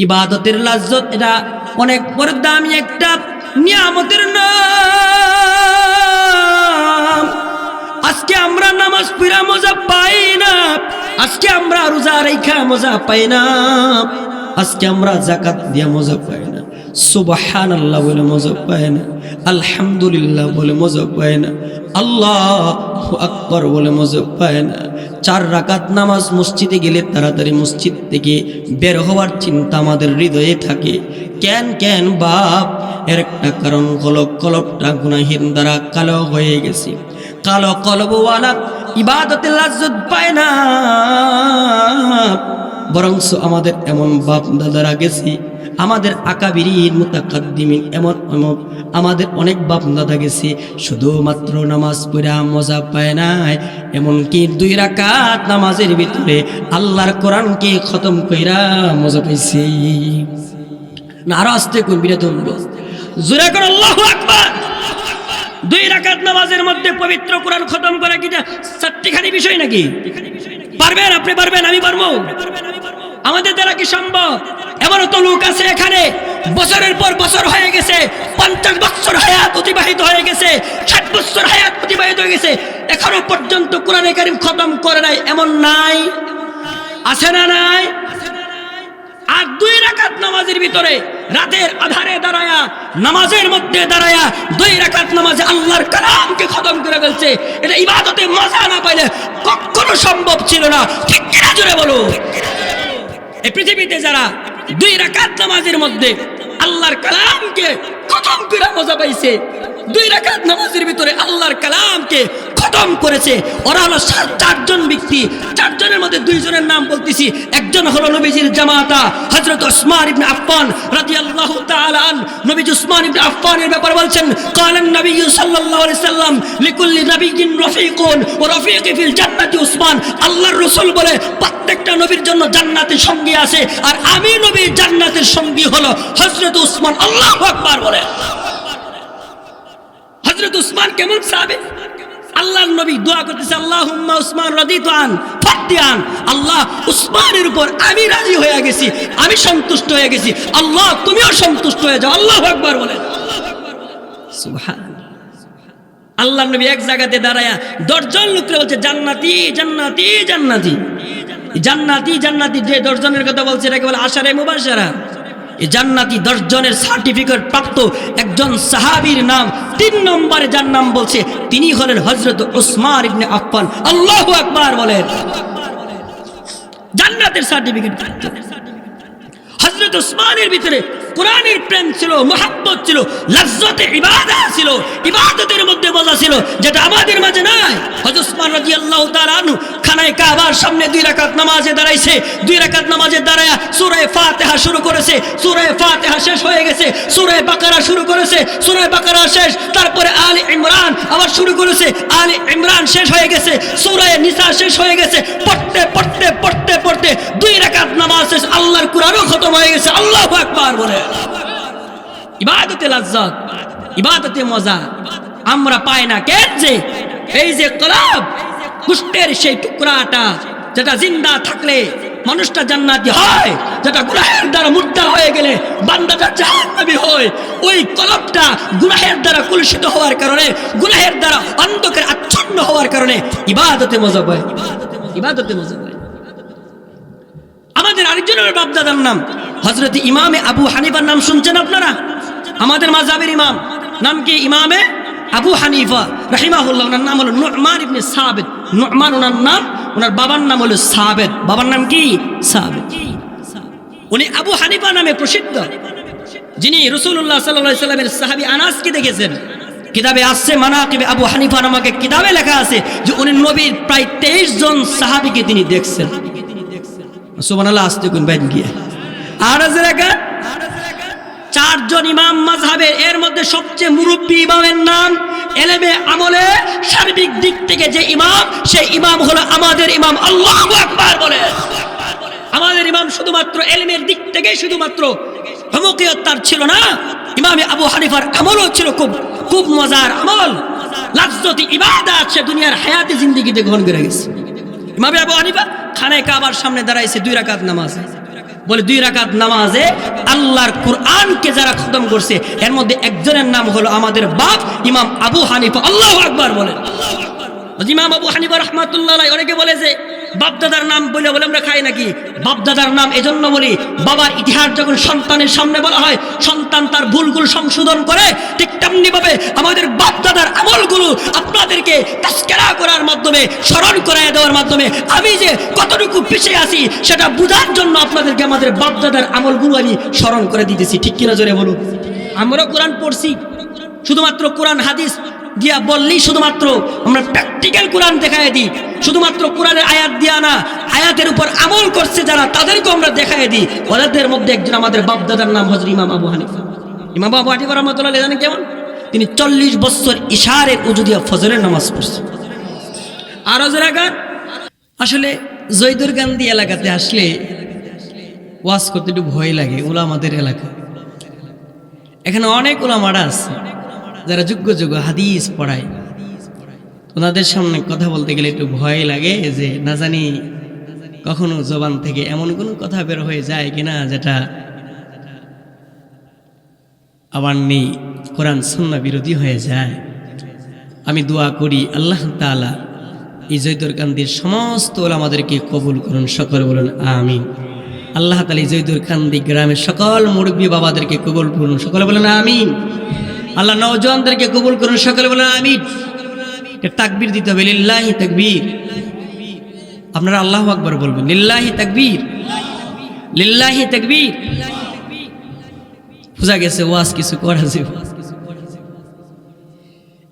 ইবাদতের লাজ্জত এটা অনেক বড় দামি একটা নিয়ামতের নাম। আজকে আমরা নামাজ পড়া মজা পাই না, আজকে আমরা রোজা রাখা মজা পাই না, আজকে আমরা যাকাত দিয়া মজা পাই না, সুবহানাল্লাহ বলে মজা পাই না, আলহামদুলিল্লাহ বলে মজা পাই না, আল্লাহু আকবার বলে মজা পাই না। 4 রাকাত নামাজ মসজিদে গেলে তাড়াতাড়ি মসজিদ থেকে বের হওয়ার চিন্তা আমাদের হৃদয়ে থাকে। কেন বাপ? এর একটা কারণ হলো কলবটা গুনাহের দ্বারা কালো হয়ে গেছে। কালো কলবওয়ালা ইবাদতের লাজ্জত পায় না। বরংস আমাদের এমন বাপ দাদারা গেছে, আমাদের আকাবিরিন মুতাকাদ্দিমিন এমন আমাদের অনেক বাপ দাদা গেছে, শুধুমাত্র নামাজ পড়া মজা পায় নাই, এমনকি 2 রাকাত নামাজের ভিতরে আল্লাহর কোরআনকে খতম কইরা মজা পাইছে। না আরো আস্তে কোন বিরাতন জোরে করে আল্লাহু আকবার। 2 রাকাত নামাজের মধ্যে পবিত্র কোরআন খতম করা কি চারটিখানি বিষয় নাকি? পারবেন? আপনি পারবেন? আমি পারবো? আমাদের দ্বারা কি সম্ভব? এমন তো লোক আছে এখানে বছরের পর বছর হয়ে গেছে, 50 বছর হায়াত অতিবাহিত হয়ে গেছে, 60 বছর হায়াত অতিবাহিত হয়ে গেছে, এখনো পর্যন্ত কোরআনে কারীম খতম করে নাই, এমন নাই? আছে না নাই? আর 2 রাকাত নামাজের ভিতরে রাতের আধারে দাঁড়ায়া, নামাজের মধ্যে দাঁড়ায়া 2 রাকাত নামাজে আল্লাহর কালামকে খতম করে ফেলছে। এটা ইবাদতে মজা না পাইলে কখনো সম্ভব ছিল না। ঠিক কিনা জোরে বলো? এই পৃথিবীতে যারা 2 রাকাত নামাজের মধ্যে আল্লাহর কালামকে খতম করে মজা পাইছে, 2 রাকাত নামাজের ভিতরে আল্লাহর কালামকে খতম করেছে, ওরা হলো 4 জন ব্যক্তি। 4 জনের মধ্যে 2 জনের নাম বলতেছি। একজন হলো নবীজির জামাতা হযরত উসমান ইবনে আফফান রাদিয়াল্লাহু তাআলা আন। নবীজি উসমান ইবনে আফফানের ব্যাপারে বলছেন, কালান নবী সাল্লাল্লাহু আলাইহি সাল্লাম লিকুল্লি নবিয়্যিন রফিকুন ওয়া রফিকি ফিল জান্নাতি উসমান। আল্লাহর রাসূল বলে প্রত্যেকটা নবীর জন্য জান্নাতের সঙ্গী আছে, আর আমি নবীর জান্নাতের সঙ্গী হলো হযরত উসমান। আল্লাহু আকবার বলে। হযরত উসমান কেমন সাহাবী? আল্লাহর নবী দোয়া করতেছে, আল্লাহুম্মা উসমান রাদিতু আন ফাতিয়ান। আল্লাহ উসমানের উপর আমি রাজি হয়ে গেছি, আমি সন্তুষ্ট হয়ে গেছি, আল্লাহ তুমিও সন্তুষ্ট হয়ে যাও। আল্লাহু আকবার বলেন। সুবহানাল্লাহ। আল্লাহর নবী এক জায়গাতে দাঁড়ায়া 10 জন লোককে বলছে জান্নাতি জান্নাতি জান্নাতি জান্নাতি জান্নাতি। যে 10 জনের কথা বলছে এটাকে বলে আশারে মুবাশশারা। এই জান্নাতি 10 জনের সার্টিফিকেট প্রাপ্ত একজন সাহাবীর নাম 3 নম্বরে যার নাম বলছে, তিনি হলেন হযরত উসমান ইবনে আফফান। আল্লাহু আকবার বলেন। জান্নাতের সার্টিফিকেট হযরত উসমানের ভিতরে কোরআনের প্রেম ছিল, মুহাব্বত ছিল, লাজ্জতে ইবাদত ছিল, ইবাদতের মধ্যে মজা ছিল, যেটা আমাদের মাঝে নাই। হযরত উসমান রাদিয়াল্লাহু তাআলা আনহু খানায় কাবার সামনে 2 রাকাত নামাজে দাঁড়াইছে। 2 রাকাত নামাজে দাঁড়ায়া সূরা ফাতিহা শুরু করেছে। সূরা ফাতিহা শেষ হয়ে গেছে, সূরা বাকারা শুরু করেছে, সূরা বাকারা শেষ, তারপরে আলে ইমরান আবার শুরু করেছে, আলে ইমরান শেষ হয়ে গেছে, সূরা নিসা শেষ হয়ে গেছে। পড়তে পড়তে পড়তে পড়তে 2 রাকাত নামাজ শেষ, আল্লাহর কোরআনও খতম হয়ে গেছে। আল্লাহু আকবার বলে। ইবাদতে লাজ্জত, ইবাদতে মজা আমরা পাই না। কেন? যে এই যে কলব কুষ্টের সেই টুকরাটা যেটা জিন্দা থাকলে মানুষটা জান্নাতি হয়, যেটা গুনাহের দ্বারা মুর্দা হয়ে গেলে বান্দাটা জাহান্নামী হয়, ওই কলবটা গুনাহের দ্বারা কলুষিত হওয়ার কারণে, গুনাহের দ্বারা অন্ধকারে আচ্ছন্ন হওয়ার কারণে ইবাদতে মজা পায়, ইবাদতে মজা পায়। আমাদের আরেকজনের বাপদাদার নাম হযরত ইমামে আবু হানিফার নাম শুনছেন আপনারা? আমাদের মাযহাবের ইমাম নাম কি? ইমামে আবু হানিফা রাহিমাহুল্লাহ। ওনার নাম হলো নু'মান ইবনে সাবিত। নু'মান ওনার নাম, ওনার বাবার নাম হলো সাবিত। বাবার নাম কি? সাবিত। উনি আবু হানিফা নামে প্রসিদ্ধ, যিনি রাসূলুল্লাহ সাল্লাল্লাহু আলাইহি সাল্লামের সাহাবী আনাসকে দেখেছেন। কিতাবে আসছে মানাকিবে আবু হানিফা নামক কিতাবে লেখা আছে যে উনি নবীর প্রায় 23 জন সাহাবীকে তিনি দেখছেন। সুবহানাল্লাহ। আসতে কোন বাইন গিয়ে আর জায়গা 4 জন ইমাম মাযহাবের, এর মধ্যে সবচেয়ে মুরব্বী ইমামের নাম, ইলমে আমলে সার্বিক দিক থেকে যে ইমাম, সেই ইমাম হলো আমাদের ইমাম। আল্লাহু আকবার বলে। আমাদের ইমাম শুধুমাত্র ইলমের দিক থেকে শুধুমাত্র হমকিয়ত তার ছিল না, ইমামে আবু হানিফার আমলও ছিল খুব মজার আমল, লাজ্জতি ইবাদত সে দুনিয়ার হায়াতে জিন্দেগিতে গ্রহণ করে গেছে। ইমামে আবু হানিফা খানায় কাবার সামনে দাঁড়াইছে 2 রাকাত নামাজ। বলে 2 রাকাত নামাজে আল্লাহর কোরআনকে যারা খতম করছে এর মধ্যে একজনের নাম হলো আমাদের বাপ ইমাম আবু হানিফা। আল্লাহু আকবার বলেন। ইমাম আবু হানিফা রাহমাতুল্লাহ আলাইহি, অনেকে বলে যে বাপদাদার নাম বলে আমরা খাই নাকি? বাপদাদার নাম এজন্য বলি, বাবার ইতিহাস যখন সন্তানের সামনে বলা হয় সন্তান তার ভুলগুলো সংশোধন করে, ঠিক তেমনি ভাবে আমাদের বাপদাদার আমলগুলো আপনাদেরকে তাস্কিরা করার মাধ্যমে, স্মরণ করায় দেওয়ার মাধ্যমে আমি যে কতটুকু পিছিয়ে আছি সেটা বোঝার জন্য আপনাদেরকে আমাদের বাপদাদার আমলগুলো আমি স্মরণ করে দিতেছি। ঠিক কিনা জোরে বলুন? আমরা কোরআন পড়ছি, শুধুমাত্র কোরআন হাদিস দিয়া বললেই শুধুমাত্র আমরা প্র্যাকটিক্যাল কোরআন দেখায় দিই, শুধুমাত্র কোরআনের আয়াত দিয়া না, আয়াতের উপর আমল করছে যারা তাদেরকে আমরা দেখায় দিই। ওদের মধ্যে একজন আমাদের বাপদাদার নাম হযরত ইমাম আবু হানিফা। ইমাম আবু হানিফা রাহমাতুল্লাহ আলাইহি জানেন কেমন? তিনি 40 বছর ইশারের উজু দিয়া ফজরের নামাজ পড়ছেন। আর যারা আসলে জয়দুরকান্দি এলাকাতে আসলে ওয়াজ করতে একটু ভয় লাগে। উলামাদের এলাকা, এখানে অনেক উলামারা আছে যারা যোগ্য যোগ্য হাদিস পড়ায়, ওনাদের সামনে কথা বলতে গেলে একটু ভয় লাগে যে না জানি কখনো জবান থেকে এমন কোনো কথা বের হয়ে যায় কিনা যেটা আবার নেই কোরআন সুন্নাহ বিরোধী হয়ে যায়। আমি দোয়া করি আল্লাহ তাআলা এই জয়দুরকান্দির সমস্ত ওলামাদেরকে কবুল করুন, সকলে বলুন আমিন। আল্লাহ তাআলা এই জয়দুরকান্দি গ্রামের সকল মুরব্বী বাবাদেরকে কবুল করুন, সকলে বলুন আমিন। আল্লাহ নওজওয়ানদেরকে কবুল করুন, সকলে বলেন আমিন। তাকবীর দিতে হবে, লিল্লাহি তাকবীর। আপনারা আল্লাহু আকবার বলবেন, লিল্লাহি তাকবীর, লিল্লাহি তাকবীর। বুঝা গেছে ওয়াজ কিছু করা যাবে।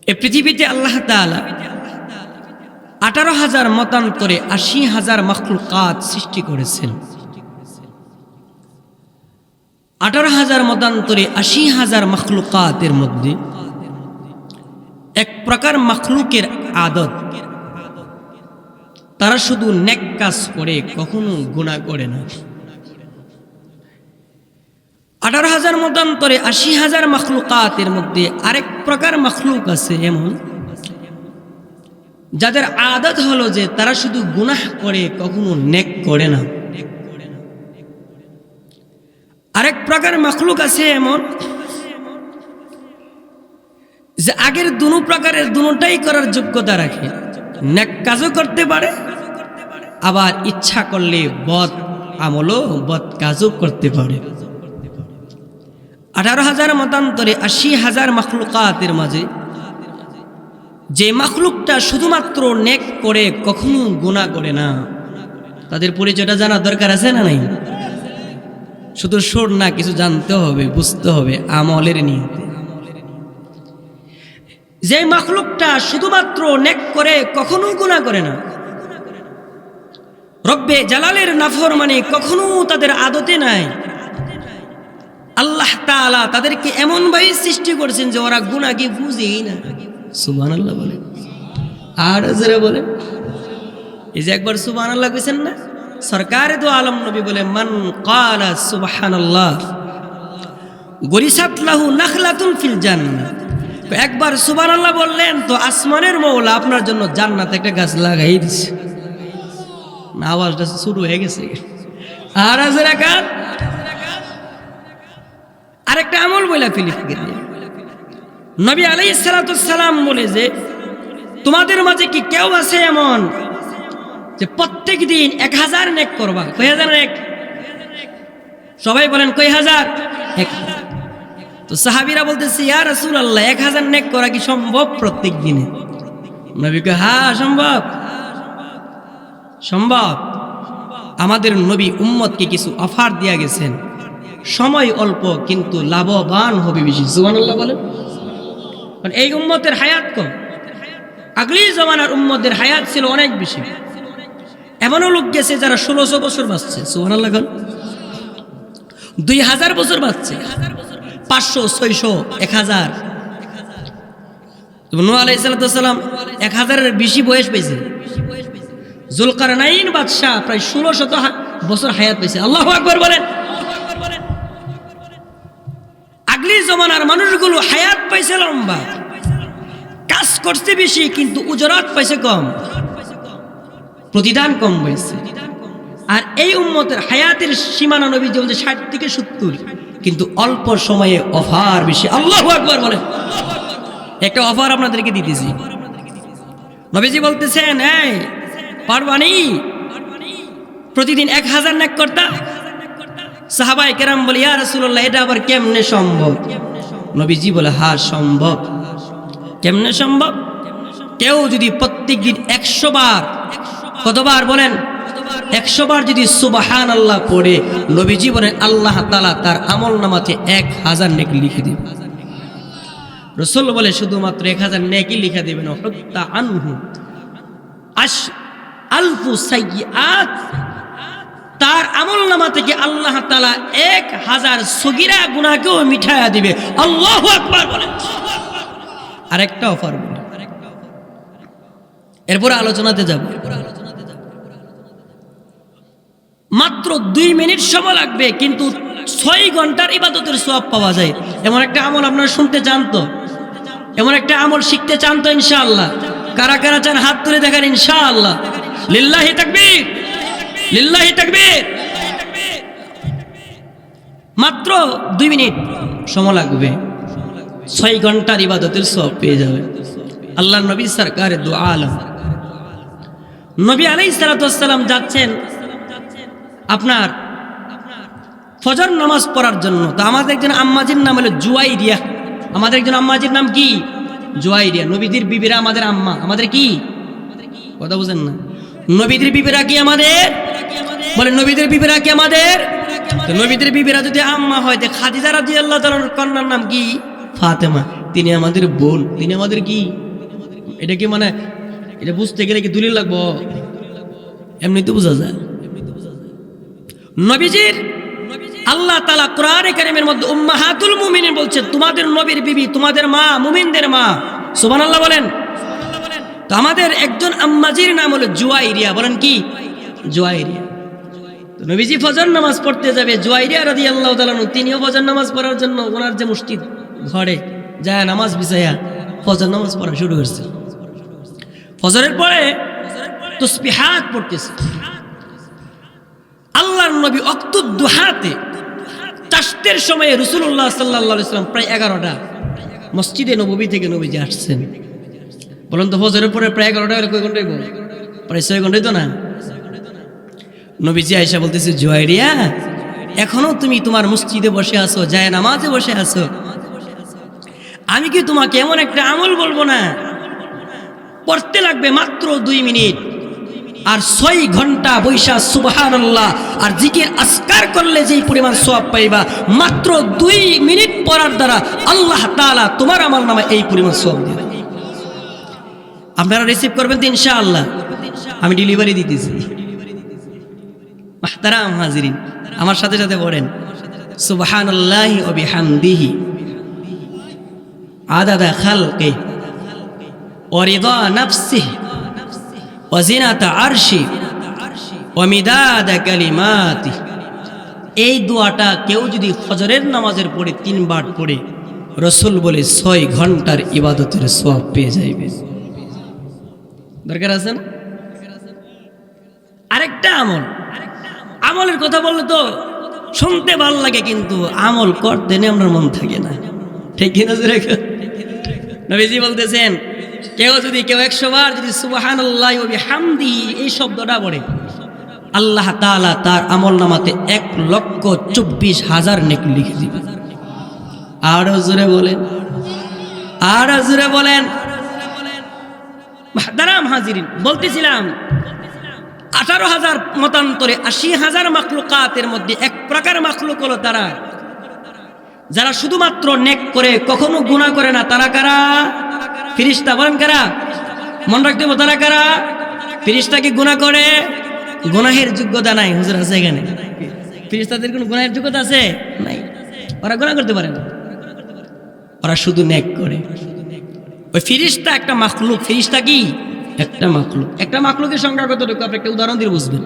এই পৃথিবীতে আল্লাহ তাআলা 18,000 মতান্তরে 80,000 মাখলুকাত সৃষ্টি করেছেন। 18,000 মতান্তরে 80,000 মাখলুকাতের মধ্যে এক প্রকার মাখলুকের আদত, তারা শুধু নেক কাজ করে, কখনো গুনাহ করে না। 18,000 মতান্তরে 80,000 মাখলুকাতের মধ্যে আরেক প্রকার মাখলুক আছে এমন, যাদের আদত হলো যে তারা শুধু গুনাহ করে, কখনো নেক করে না। আরেক প্রকার মাখলুক আছে এমন যে আগের দুনো প্রকারের দুটোটাই করার যোগ্যতা রাখে, নেক কাজও করতে পারে, আবার ইচ্ছা করলে বদ আমলও, বদ কাজও করতে পারে। 18,000 মতান্তরে 80,000 মাখলুকাতের মাঝে যে মাখলুকটা শুধুমাত্র নেক করে, কখনো গুনাহ করে না, তাদের পরিচয়টা জানা দরকার আছে না নাই? শুধু সুর না, কিছু জানতে হবে, বুঝতে হবে আমলের নিয়তে। যে মাখলুকটা শুধুমাত্র নেক করে, কখনো গুনাহ করে না, রব্বে জালালের নাফরমানি কখনো তাদের আদতে নাই, আল্লাহ তাআলা তাদেরকে এমন ভাবে সৃষ্টি করেছেন যে ওরা গুনাহ কি বুঝেই না। সুবহানাল্লাহ বলে, আর জোরে বলে। এই যে একবার সুবহানাল্লাহ কইছেন না, সরকারে দো আলম নবী বলে, মান ক্বালা সুবহানাল্লাহ গরিসাত লাহু নাখলাতুন ফিল জান্নাহ। একবার সুবহানাল্লাহ বললেন তো আসমানের মওলা আপনার জন্য জান্নাতে একটা গাছ লাগাই দিছে। না, আওয়াজটা শুরু হয়ে গেছে। আর আজরাকাত আরেকটা আমল বইলা ফেলি। নবী আলাইহিস সালাতু সালাম বলে যে তোমাদের মাঝে কি কেউ আছে এমন যে প্রত্যেক দিন 1000 নেক করবা? কয় হাজার নেক? সবাই বলেন কয় হাজার? 1000। তো সাহাবীরা বলতেছে, ইয়া রাসূলুল্লাহ 1000 নেক করা কি সম্ভব প্রত্যেক দিনে? নবী কয়, হ্যাঁ সম্ভব, সম্ভব। আমাদের নবী উম্মতকে কিছু অফার দিয়া গেছেন, সময় অল্প কিন্তু লাভবান হবে বেশি। সুবহানাল্লাহ বলেন। এই উম্মতের হায়াত কম, আগলি জামানার উম্মতের হায়াত ছিল অনেক বেশি। এমনও লোক গেছে যারা 1600 বছর বাঁচছে। সুবহানাল্লাহ। 2000 বছর বাঁচছে, 500, 600, 1000। নূহ আলাইহিস সালাম 1000-এর বেশি বয়স পেয়েছে। জুলকারনাইন বাদশাহ প্রায় 1600 বছর হায়াত পেয়েছে। আল্লাহু আকবার বলেন। আগলি জমানার মানুষগুলো হায়াত পাইছে লম্বা, কাজ করতে বেশি কিন্তু উজরাত পাইছে কম, প্রতিদান কম পাইছে। আর এই উম্মতের হায়াতের সীমানা নবীজি বলছে 60 থেকে 70, কিন্তু অল্প সময়ে অফার বেশি। আল্লাহু আকবার বলে। একটা অফার আপনাদেরকে দিতেছি। নবীজি বলতেছেন, এই পারবানি প্রতিদিন 1000 নেক করতা? সাহাবায়ে কেরাম বলে, ইয়া রাসূলুল্লাহ, এটা আবার কেমনে সম্ভব? নবীজি বলে, হ্যাঁ সম্ভব। কেমনে সম্ভব? কেউ যদি প্রত্যেকদিন 100 বার, কতবার বলেন? 100 বার যদি সুবহানাল্লাহ পড়ে, নবীজি বলেন আল্লাহ তাআলা তার আমলনামাতে 1000 নেক লিখে দিবেন। রাসূল বলে শুধুমাত্র 1000 নেকি লিখে দিবেন, হুত্তা আনহু আলফু সাইয়্যাত, তার আমলনামা থেকে আল্লাহ তাআলা 1000 সগীরা গুনাহকেও মিটায়া দিবে। আল্লাহু আকবার বলেন। আরেকটা অফার বলি, এরপর আলোচনাতে যাব। মাত্র 2 মিনিট সময় লাগবে, কিন্তু 6 ঘন্টার ইবাদতের সওয়াব পাওয়া যায়। এমন একটা আমল আপনারা শুনতে চান তো? এমন একটা আমল শিখতে চান তো ইনশাআল্লাহ? কারা কারা চান হাত তুলে দেখেন ইনশাআল্লাহ। লিল্লাহি তাকবীর, লিল্লাহি তাকবীর। মাত্র 2 মিনিট সময় লাগবে, 6 ঘন্টার ইবাদতের সওয়াব পেয়ে যাবে। আল্লাহর নবী সরকারে দু আলম নবী আলাইহিস সালাতু ওয়াস সালাম যাচ্ছেন আপনার ফজর নামাজ পড়ার জন্য। তো আমাদের একজন আম্মাজির নাম হলো জুয়াইরিয়া। আমাদের একজন আম্মাজির নাম কি? জুয়াইরিয়া। নবীদের বিবিরা আমাদের আম্মা। আমাদের কি? কথা বুঝেন না? নবীদের বিবিরা কি আমাদের? বলে নবীদের বিবিরা কি আমাদের? তো নবীদের বিবিরা যদি আম্মা হয়, তো খাদিজা রাদিয়াল্লাহু তাআলার কন্যার নাম কি? ফাতেমা। তিনি আমাদের বোন। তিনি আমাদের কি? এটা কি মানে, এটা বুঝতে গেলে কি দলিল লাগবো? এমনি তো বোঝা যায়। নবীজির আল্লাহ তাআলা কোরআনে কারীমের মধ্যে উম্মাহাতুল মুমিনিন বলছে, তোমাদের নবীর বিবি, তোমাদের মা, মুমিনদের মা। সুবহানাল্লাহ বলেন। তো আমাদের একজন আম্মাজির নাম হলো জুয়াইরিয়া। বলেন কি? জুয়াইরিয়া। তো নবীজি ফজর নামাজ পড়তে যাবে, জুয়াইরিয়া রাদিয়াল্লাহু তাআলা তিনিও ফজর নামাজ পড়ার জন্য ওনার যে মসজিদ ঘরে যায় নামাজ বিছায়া ফজর নামাজ পড়া শুরু করছে। ফজরের পরে তাসবিহাত পড়তেছে। আল্লাহর নবী ওয়াক্তুদ দুহাতে তাশতের সময়ে রাসূলুল্লাহ সাল্লাল্লাহু আলাইহি ওয়াসাল্লাম প্রায় 11টা মসজিদে নববী থেকে নবীজি আসছেন। বলেন তো ফজরের পরে প্রায় 11টা হলে কয় ঘন্টা হইব? প্রায় 6 ঘন্টাই তো না? নবীজি আয়েশা বলতেছে, জুয়াইরিয়া, এখনো তুমি তোমার মসজিদে বসে আছো, যায় নামাজে বসে আছো। আমি কি তোমাকে এমন একটা আমল বলবো না? পড়তে লাগবে মাত্র 2 মিনিট, আর 6 ঘন্টা বৈশা সুবহানাল্লাহ আর জিকির আজকার করলে যেই পরিমাণ সওয়াব পাইবা, মাত্র 2 মিনিট পড়ার দ্বারা আল্লাহ তাআলা তোমার আমলনামায় এই পরিমাণ সওয়াব দিবেন। আপনারা রিসিভ করবেন তো ইনশাআল্লাহ? আমি ডেলিভারি দিতেছি। মুহতারাম হাজিরিন, আমার সাথে সাথে পড়েন সুবহানাল্লাহি ওয়া বিহামদিহি আদাদা খালকিহি ওয়া রিদা নাফসিহি ওয়া জিনাতা আরশিহি ওয়া মিদাদা কালিমাতিহি। এই দোয়াটা কেউ যদি ফজরের নামাজের পরে 3 বার পড়ে, রাসূল বলে 6 ঘন্টার ইবাদতের সওয়াব পেয়ে যাবে। দরকার আছে না? আরেকটা আমলের কথা বললে তো শুনতে ভালো লাগে, কিন্তু আমল করতে নিয়ে আমার মন থাকে না। ঠিক কিনা? নবীজি বলতেছেন, কেউ 100 বার যদি সুবহানাল্লাহি ওয়া বিহামদিহি এই শব্দটা পড়ে, আল্লাহ তাআলা তার আমলনামাতে 1,24,000 নেক লিখে দিবে। আরো জোরে বলেন, আরো জোরে বলেন। মুহতারাম হাজিরিন, বলতেছিলাম 18,000 মতান্তরে 80,000 মাখলুকাতের মধ্যে এক প্রকার মাখলুক হলো তারা যারা শুধুমাত্র নেক করে, কখনো গুনাহ করে না। তারা কারা? ফেরেশতা। বলেন কারা? মনে রাখতে হবে, তারা কারা? ফেরেশতা কি গুনাহ করে? গুনাহের যোগ্যতা নাই। হুজুর আছে এখানে? ফেরেশতাদের কোনো গুনাহের যোগ্যতা আছে? নাই। ওরা গুনাহ করতে পারে না, ওরা শুধু নেক করে। ওই ফেরেশতা একটা মাখলুক। ফেরেশতা কি? একটা মাখলুক। একটা মাখলুকের সংখ্যা কতটুকু আপনি একটা উদাহরণ দিয়ে বুঝবেন।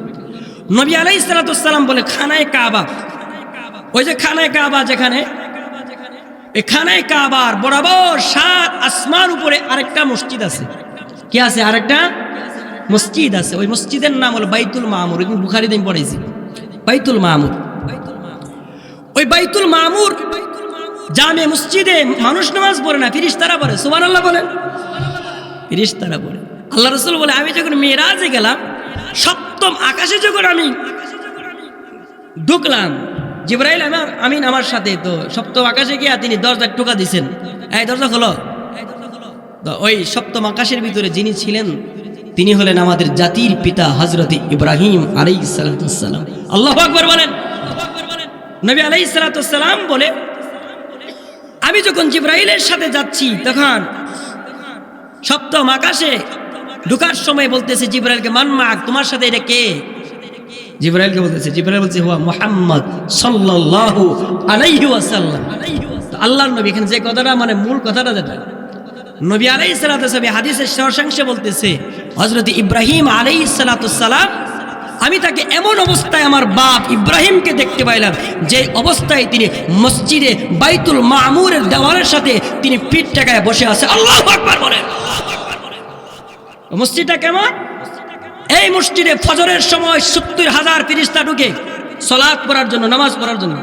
নবী আলাইহিস সালাতু ওয়াস সালাম বলে, খানায়ে কাবা, ওই যে খানায়ে কাবা যেখানে, এই খানায়ে কাবার বরাবর 7 আসমান উপরে আরেকটা মসজিদ আছে। কি আছে? আরেকটা মসজিদ আছে, ওই মসজিদের নাম হলো বাইতুল মামুর। এগুলো বুখারীতে আমি পড়েছি, বাইতুল মামুর। ওই বাইতুল মামুর জামে মসজিদে মানুষ নামাজ পড়ে না, ফেরেশতারা পড়ে। সুবহানাল্লাহ বলেন, ফেরেশতারা পড়ে। আল্লাহ রাসূল বলে, আমি যখন মেরাজে গেলাম, সপ্তম আকাশে যখন আমি ঢুকলাম, জিবরাইল আমিন আমার সাথে, তো সপ্তম আকাশে গিয়া তিনি দরজা টোকা দিছেন, এই দরজা খোলো। তো ওই সপ্তম আকাশের ভিতরে যিনি ছিলেন তিনি হলেন আমাদের জাতির পিতা হযরত ইব্রাহিম আলাইহিস সালাম। আল্লাহু আকবার বলেন। নবী আলাইহিস সালাম বলে, আমি যখন জিবরাইলের সাথে যাচ্ছি তখন সপ্তম আকাশে ঢোকার সময় বলতেছে জিবরাইলকে, মান মাক, তোমার সাথে এটা কে? জিবরাইলকে বলতেছে, জিবরাইল বলছে, হুয়া মুহাম্মদ সাল্লাল্লাহু আলাইহি ওয়াসাল্লাম। আল্লাহর নবী, এখানে যে কথাটা মানে মূল কথাটা যেটা নবী আলাইহিস সালাম হাদিসের শেষাংশে বলতেছে, হযরত ইব্রাহিম আলাইহিস সালাম, আমি তাকে এমন অবস্থায় আমার বাপ ইব্রাহিমকে দেখতে পাইলাম যে অবস্থায় তিনি মসজিদে বাইতুল মামুরের দেওয়ালের সাথে তিনি পিঠ টেকায় বসে আছে। আল্লাহু আকবার বলেন। মসজিদটা কেমন? এই মসজিদে ফজরের সময় ৭০,০০০ ফেরেশতা ঢুকে সালাত পড়ার জন্য, নামাজ পড়ার জন্য।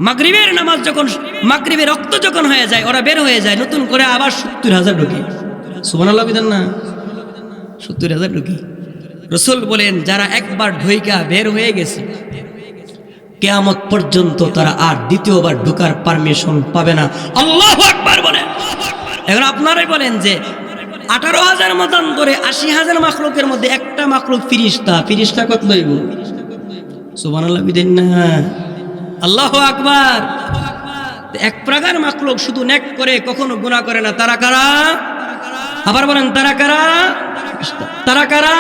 মাগরিবের নামাজ যখন, মাগরিবের রক্ত যখন হয়ে যায়, ওরা বের হয়ে যায়, নতুন করে আবার ৭০,০০০ ঢুকে। সুবহানাল্লাহ বিধান না, ৭০,০০০ ঢুকে। রাসূল বলেন, যারা একবার ঢুইকা বের হয়ে গেছে, কিয়ামত পর্যন্ত তারা আর দ্বিতীয়বার ঢোকার পারমিশন পাবে না। আল্লাহু আকবার বলেন। এখন আপনারাই বলেন যে 18,000 মতন করে 80,000 মাখলুকের মধ্যে একটা মাখলুক ফেরেশতা, ফেরেশতা কত লইব? সুবহানাল্লাহ বিধান না, আল্লাহু আকবার। এক প্রকার মাখলুক শুধু নেক করে, কখনো গুনাহ করে না। তারা কারা? আবার বলেন, তারা কারা? তারা কারা?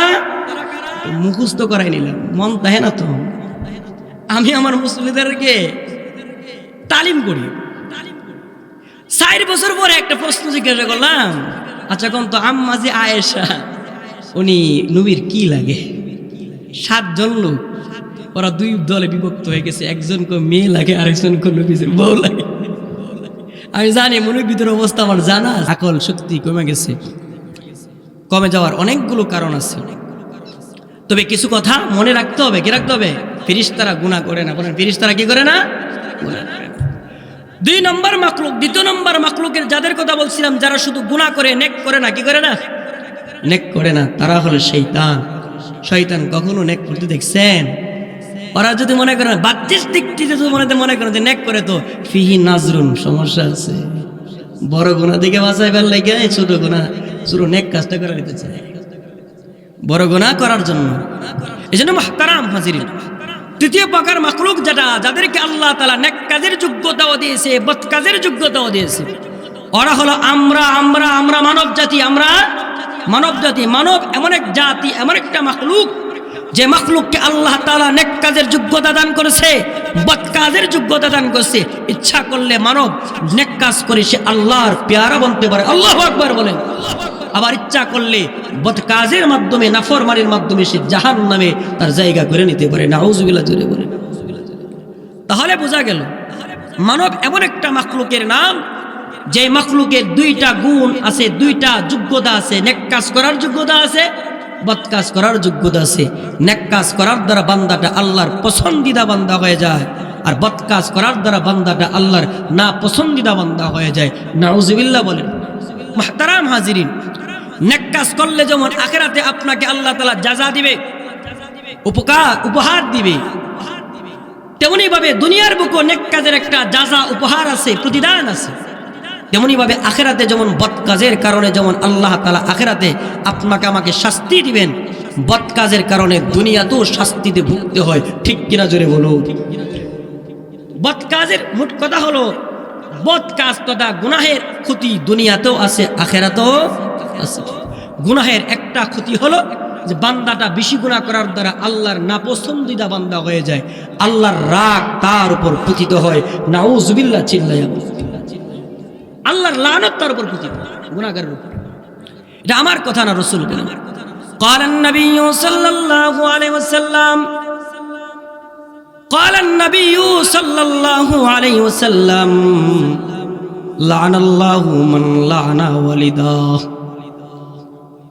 মুখস্থ করাই নিলাম, মন তাহে না তো। আমি আমার মুসলিমদেরকে তালিম করি। 4 বছর পরে একটা প্রশ্ন জিজ্ঞাসা করলাম, আচ্ছা কোন তো আম্মা যে আয়েশা, উনি নবীর কি লাগে? 7 জন লোক, ওরা 2 দলে বিভক্ত হয়ে গেছে, একজনকে মেয়ে লাগে, আরেকজনকে নবীর বউ লাগে। আমি জানি মনের ভিতরে অবস্থা আমার জানা, আকল শক্তি কমে গেছে। কমে যাওয়ার অনেকগুলো কারণ আছে, তবে কিছু কথা মনে রাখতে হবে। কি রাখতে হবে? ফেরেশতারা গুনাহ করে না। বলেন, ফেরেশতারা কি করে না? গুনাহ করে না। 2 নম্বর মাখলুক, দ্বিতীয় নম্বর মাখলুকের যাদের কথা বলছিলাম, যারা শুধু গুনাহ করে, নেক করে না। কি করে না? নেক করে না। তারা হলো শয়তান। শয়তান কখনো নেক করতে দেখছেন? ওরা যদি মনে করেন, বাহ্যিক দিক থেকে যদি মনে করেন যে নেক করে, তো ফিহি নাজরুন, সমস্যা আছে। বড় গুনাহ থেকে বাঁচাই ফেললে গে, ছোট গুনাহ, ছোট নেক কাজটা করে নিতে চায়, বড় গুনাহ করার জন্য। এজন্য মুহতারাম হাজিরিন, তৃতীয় প্রকার মাখলুক যেটা, যাদেরকে আল্লাহ তাআলা নেক কাজের যোগ্যতাও দিয়েছে, বদ কাজের যোগ্যতাও দিয়েছে, ওরা হলো আমরা মানব জাতি। আমরা মানব জাতি। মানব এমন এক জাতি, এমন একটা মাখলুক, যে মাখলুককে আল্লাহ তাআলা নেক কাজের যোগ্যতা দান করেছে, বদ কাজের যোগ্যতা দান করেছে। ইচ্ছা করলে মানব নেক কাজ করে সে আল্লাহর পেয়ারা বনতে পারে। আল্লাহু আকবার বলেন। আবার ইচ্ছা করলে বদ কাজের মাধ্যমে, নাফরমানির মাধ্যমে সে জাহান্নামে তার জায়গা করে নিতে পারে। নাউযুবিল্লাহ জোরে বলেন। তাহলে বোঝা গেল মানব এমন একটা মাখলুকের নাম, যে মাখলুকের 2টা গুণ আছে, 2টা যোগ্যতা আছে। নেক কাজ করার যোগ্যতা আছে, বদ কাজ করার যোগ্যতা আছে। নেক কাজ করার দ্বারা বান্দাটা আল্লাহর পছন্দিদা বান্দা হয়ে যায়, আর বদ কাজ করার দ্বারা বান্দাটা আল্লাহর না পছন্দিদা বান্দা হয়ে যায়। নাউযুবিল্লাহ বলেন। মুহতারাম হাজিরিন, নেক কাজ করলে যেমন আখিরাতে আপনাকে আল্লাহ তাআলা জাযা দিবে, উপহার দিবে, তেমনি ভাবে দুনিয়ার বুকে নেক কাজের একটা জাযা, উপহার আছে, প্রতিদান আছে। তেমনি ভাবে আখিরাতে যেমন বদ কাজের কারণে যেমন আল্লাহ তাআলা আখিরাতে আপনাকে আমাকে শাস্তি দিবেন, বদ কাজের কারণে দুনিয়াতেও শাস্তিতে ভুগতে হয়। ঠিক কিনা জোরে বলো। বদ কাজের মোট কথা হলো, বদ কাজ তথা গুনাহের ক্ষতি দুনিয়াতেও আছে, আখিরাতেও আছে। গুনাহের একটা ক্ষতি হলো যে বান্দাটা বেশি গুনাহ করার দ্বারা আল্লাহর নাপছন্দিদা বান্দা হয়ে যায়, আল্লাহর রাগ তার উপর পতিত হয়। নাউযুবিল্লাহ চিল্লায়া আল্লাহর লানত তার উপর পতিত, গুনাহগারের উপর। এটা আমার কথা না, রাসূল বলেন। قال النبي صلى الله عليه وسلم قال النبي صلى الله عليه وسلم لعن الله من لعن والداه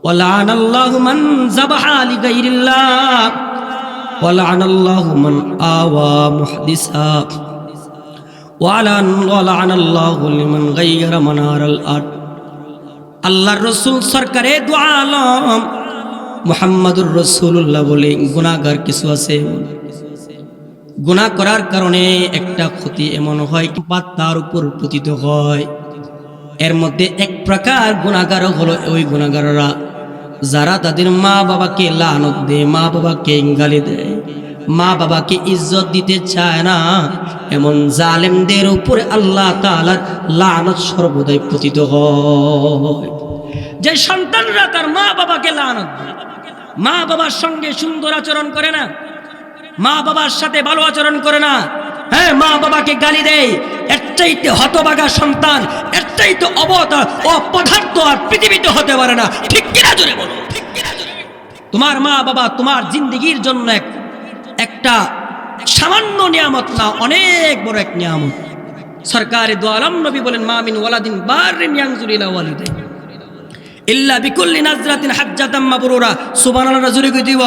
ওয়ালানাল্লাহু মান যাবাহা লিগাইরিল্লাহ ওয়ালানাল্লাহু মান আওয়া মুহদিসা ওয়ালানাল্লাহু লিমান গায়্যারা মানারাল আরদ। আল্লাহর রাসূল সরকারে দু আলম মুহাম্মাদুর রাসূলুল্লাহ বলে গুনাহগার কিছু আছে, গুনাহ করার কারণে একটা ক্ষতি এমন হয় তার উপর পতিত হয়। এর মধ্যে এক প্রকার গুনাহগার হলো ওই গুনাহগাররা যারা তাদের মা বাবাকে লানত দেয়, মা বাবাকে গালি দেয়, মা বাবাকে ইজ্জত দিতে চায় না। এমন জালেমদের উপরে আল্লাহ তাআলার লানত সর্বদাই পতিত হয়। যে সন্তানরা তার মা বাবাকে লানত দেয়, মা বাবার সঙ্গে সুন্দর আচরণ করে না, মা বাবার সাথে ভালো আচরণ করে না, হ্যাঁ মা বাবাকে গালি দেয়, এর চাইতে হতভাগা সন্তান, এর চাইতে অপদার্থ আর পৃথিবীতে হতে পারে না। ঠিক কিনা জোরে বলো। তোমার মা বাবা তোমার জিন্দগির জন্য একটা সামান্য নিয়ামত না, অনেক বড় এক নিয়ামত। সরকারে দু আলম নবী বলেন মা মিন ওয়ালাদিন বাররিন ইয়ানজুরু ইলা ওয়ালিদাইহি ইল্লা বিকুল্লি নাজরাতিন হাজ্জাতাম মাবরুরা। সুবহানাল্লাহ রাজুরি কই দিব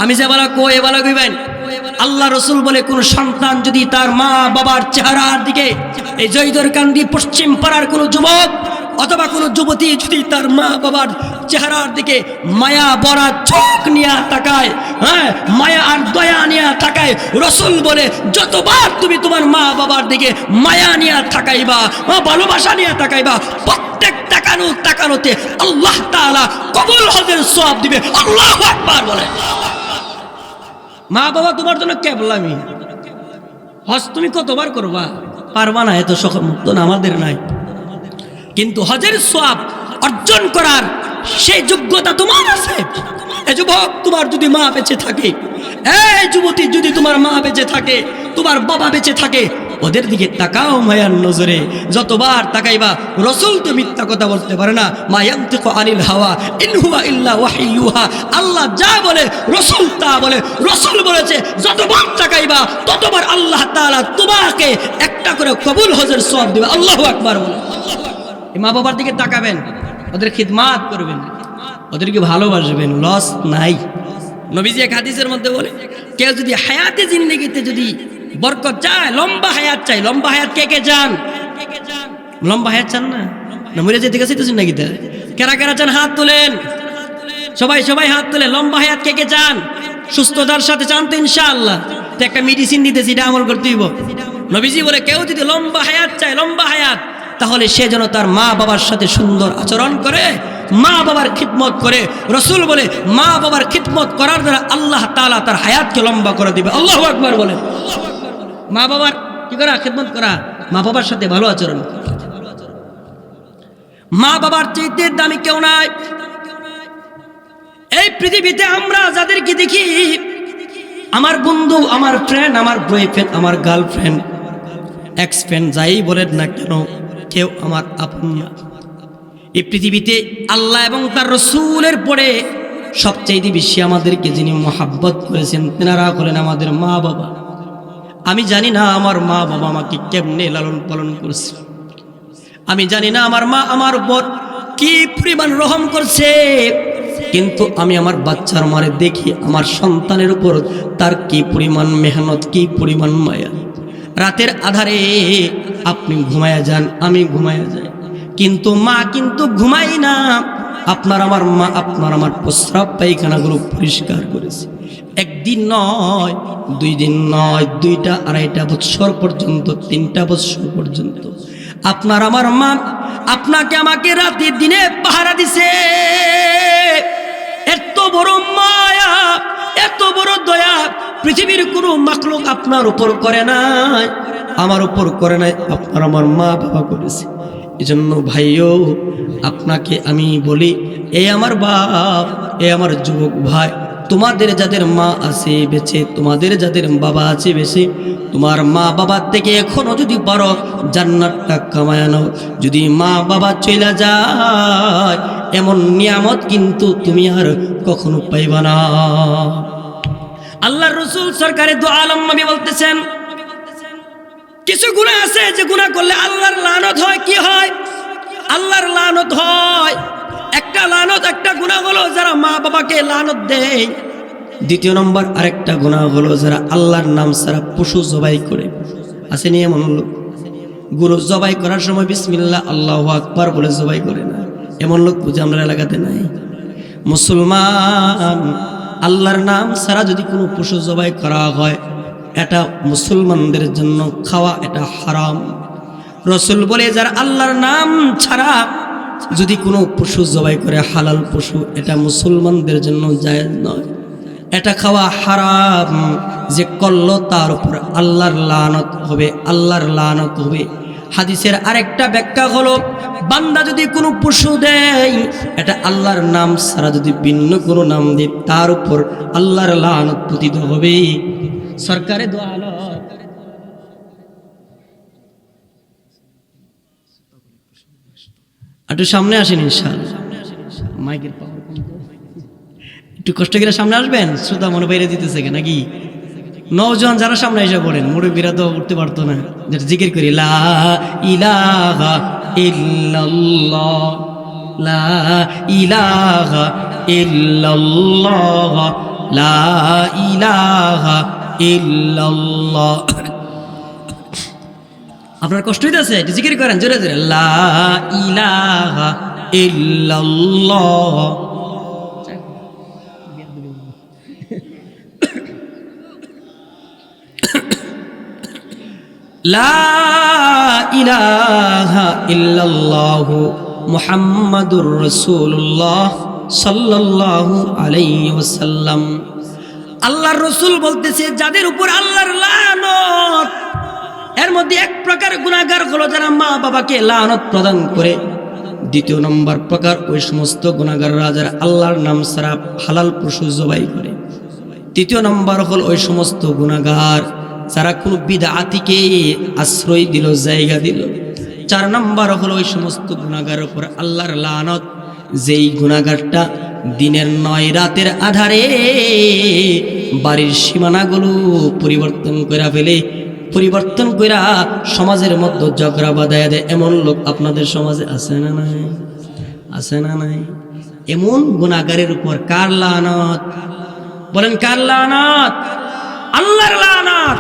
আমি যে বলা কই এ বলা কইবেন। আল্লাহ রসুল বলে কোন সন্তান যদি তার মা বাবার চেহারার দিকে, এই জয়দরকান্দি পশ্চিম পাড়ার কোন যুবক অথবা কোন যুবতী যদি তার মা বাবার চেহারার দিকে মায়া ভরা চোখ নিয়ে তাকায়, হ্যাঁ মায়া আর দয়া নিয়ে তাকায়, রসুল বলে যতবার তুমি তোমার মা বাবার দিকে মায়া নিয়ে তাকাইবা, ভালোবাসা নিয়ে তাকাইবা, প্রত্যেক তাকানোতে আল্লাহ তাআলা কবুল হজের সওয়াব দিবে। আল্লাহু আকবার বলে। মা বাবা তোমার জন্য কেবলামি, হজ তুমি কতবার করবা পারবা না, এত সক্ষমতা আমাদের নাই। কিন্তু হজের সওয়াব অর্জন করার সেই যোগ্যতা তোমার আছে। এই যুবক তোমার যদি মা বেঁচে থাকে, এই যুবতী যদি তোমার মা বেঁচে থাকে, তোমার বাবা বেঁচে থাকে, ওদের দিকে তাকাও মায়ার নজরে। যতবার তাকাইবা, রসুল তো মিথ্যা কথা বলতে পারে না। মা ইয়ানতিকু আনিল হাওয়া ইন হুয়া ইল্লা ওয়াহয়ুহা। আল্লাহ যা বলে রসুল তা বলে। রসুল বলেছে যতবার তাকাইবা ততবার আল্লাহ তাআলা তোমাকে একটা করে কবুল হজের সওয়াব দিবে। আল্লাহু আকবার বলে। মা বাবার দিকে তাকাবেন, ওদের খিদমাত করবেন, ওদেরকে ভালোবাসবেন, লস নাই। নবীজি এক হাদিসের মধ্যে বলে কেউ যদি হায়াতে জিন্দেগিতে যদি বরকত চায়, লম্বা হায়াত চাই, লম্বা হায়াত কে কে চান? লম্বা হায়াত চান না? না মরে যেতে গেছে তো জিন্দেগিতে কেরা কেরা চান? হাত তোলেন, সবাই সবাই হাত তোলেন। লম্বা হায়াত কে কে চান? সুস্থতার সাথে চান তো ইনশাআল্লাহ। তো একটা মেডিসিন দিতেছি, এটা আমল করতে হইব। নবীজি বলে কেউ যদি লম্বা হায়াত চায়, লম্বা হায়াত, তাহলে সে যেন তার মা বাবার সাথে সুন্দর আচরণ করে, মা বাবার খিদমত করে। রসুল বলে মা বাবার খিদমত করার দ্বারা আল্লাহ তাআলা তার হায়াতকে লম্বা করে দিবে। আল্লাহু আকবার বলে। মা বাবার কি করা? খিদমত করা, মা বাবার সাথে ভালো আচরণ। মা বাবার চাইতে দামি কেউ নাই এই পৃথিবীতে। আমরা যাদেরকে দেখি, আমার বন্ধু, আমার ফ্রেন্ড, আমার বয়ফ্রেন্ড, আমার গার্লফ্রেন্ড, এক্স ফ্রেন্ড, যাই বলেন না কেন, কেউ আমার আপন না। এই পৃথিবীতে আল্লাহ এবং তার রসুলের পরে সবচাইতে বেশি আমাদেরকে যিনি মহাব্বত করেছেন তেনারা হলেন আমাদের মা বাবা। আমি জানি না আমার মা বাবা আমাকে কেমনে লালন পালন করছে, আমি জানি না আমার মা আমার উপর কি পরিমাণ রহম করছে, কিন্তু আমি আমার বাচ্চার মারে দেখি আমার সন্তানের উপর তার কি পরিমাণ মেহনত, কি পরিমাণ মায়া। রাতের আধারে আপনি ঘুমায়া যান, আমি ঘুমায়া যাই, কিন্তু মা কিন্তু ঘুমাই না। আপনার আমার মা আপনার আমার প্রস্রাব পায়খানাগুলো পরিষ্কার করেছে। একদিন নয়, 2 দিন নয়, 2টা 2.5টা বৎসর পর্যন্ত, 3টা বৎসর পর্যন্ত আপনার আমার মা আপনাকে আমাকে রাতে দিনে পাহারা দিছে। এত বড় মায়া, এত বড় দয়া পৃথিবীর কোনো মাখলুক আপনার উপর করে নাই, আমার উপর করে নাই, আপনার আমার মা বাবা করেছে। এজন্য ভাইও আপনাকে আমি বলি, এই আমার বাপ, এই আমার যুবক ভাই, তোমাদের যাদের মা আছে বেঁচে, তোমাদের যাদের বাবা আছে বেঁচে, তোমার মা বাবার থেকে এখনো যদি পারো জান্নাতটা কামায় নাও। যদি মা বাবা চলে যায়, এমন নিয়ামত কিন্তু তুমি আর কখনো পাইবা না। আল্লাহর রাসূল সরকারে দু আলম নবী বলতেছেন, কিছু গুনাহ আছে যে গুনাহ করলে আল্লাহর লানত হয়। কি হয়? আল্লাহর লানত হয়। একটা লানত, একটা গুনাহ হলো যারা মা বাবাকে লানত দেয়। দ্বিতীয় নম্বর আরেকটা গুনাহ হলো যারা আল্লাহর নাম ছাড়া পশু জবাই করে। আসেনি এমন লোক? গরু জবাই করার সময় বিসমিল্লাহ আল্লাহু আকবার বলে জবাই করে না, এমন লোক বুঝে আমরা এলাকাতে নাই। মুসলমান, আল্লাহর নাম ছাড়া যদি কোনো পশু জবাই করা হয়, এটা মুসলমানদের জন্য খাওয়া এটা হারাম। রসুল বলে যারা আল্লাহর নাম ছাড়া যদি কোনো পশু জবাই করে, হালাল পশু, এটা মুসলমানদের জন্য জায়েজ নয়, এটা খাওয়া হারাম। যে করলো তার উপর আল্লাহর লানত হবে, আল্লাহর লানত হবে। হাদিসের আরেকটা ব্যাখ্যা হলো, বান্দা যদি কোনো পশু দেয়, এটা আল্লাহর নাম ছাড়া যদি ভিন্ন কোনো নাম দেয়, তার উপর আল্লাহর লানত পতিত হবে। সরকারে দোয়া হলো, একটু সামনে আসেন ইনশাআল্লাহ। মাইকের পাওয়ার কম তো, একটু কষ্ট করে সামনে আসবেন। শ্রোতা মনে বাইরে দিতেছে নাকি? নওজোয়ান যারা সামনে এসে পড়েন, মুরব্বীরা তো উঠতে পারতো না। যেটা জিকির করি, লা ইলাহা ইল্লাল্লাহ, লা ইলাহা ইল্লাল্লাহ, লা ইলাহা ইল্লাল্লাহ। আপনার কষ্ট হইতেছে, একটু জিকির করেন জোরে জোরে, লা ইলাহা ইল্লাল্লাহ। লা ইলাহা ইল্লাল্লাহু মুহাম্মাদুর রাসূলুল্লাহ সাল্লাল্লাহু আলাইহি ওয়াসাল্লাম। আল্লাহর রাসূল বলতেছে, যাদের উপর আল্লাহর লানত, এর মধ্যে এক প্রকার গুনাহগার হলো যারা মা বাবাকে লানত প্রদান করে। দ্বিতীয় নম্বর প্রকার ওই সমস্ত গুনাহগাররা যারা আল্লাহর নাম ছাড়া হালাল পশু জবাই করে। তৃতীয় নম্বর হল ওই সমস্ত গুনাহগার যারা কোনো বিদআতিকে আশ্রয় দিল, জায়গা দিল। চার নম্বর হলো ওই সমস্ত গুনাহগারের উপর আল্লাহর লানত, যেই গুনাহগারটা দিনের 9 রাতের আধারে বাড়ির সীমানাগুলো পরিবর্তন করে ফেলে, পরিবর্তন কইরা সমাজের মধ্যে ঝগড়া বাঁধাইয়া দেয়। এমন লোক আপনাদের সমাজে আছে না নাই? আছে না নাই? এমন গুনাহগারের উপর কার লানত? বলেন কার লানত? আল্লাহর লানত।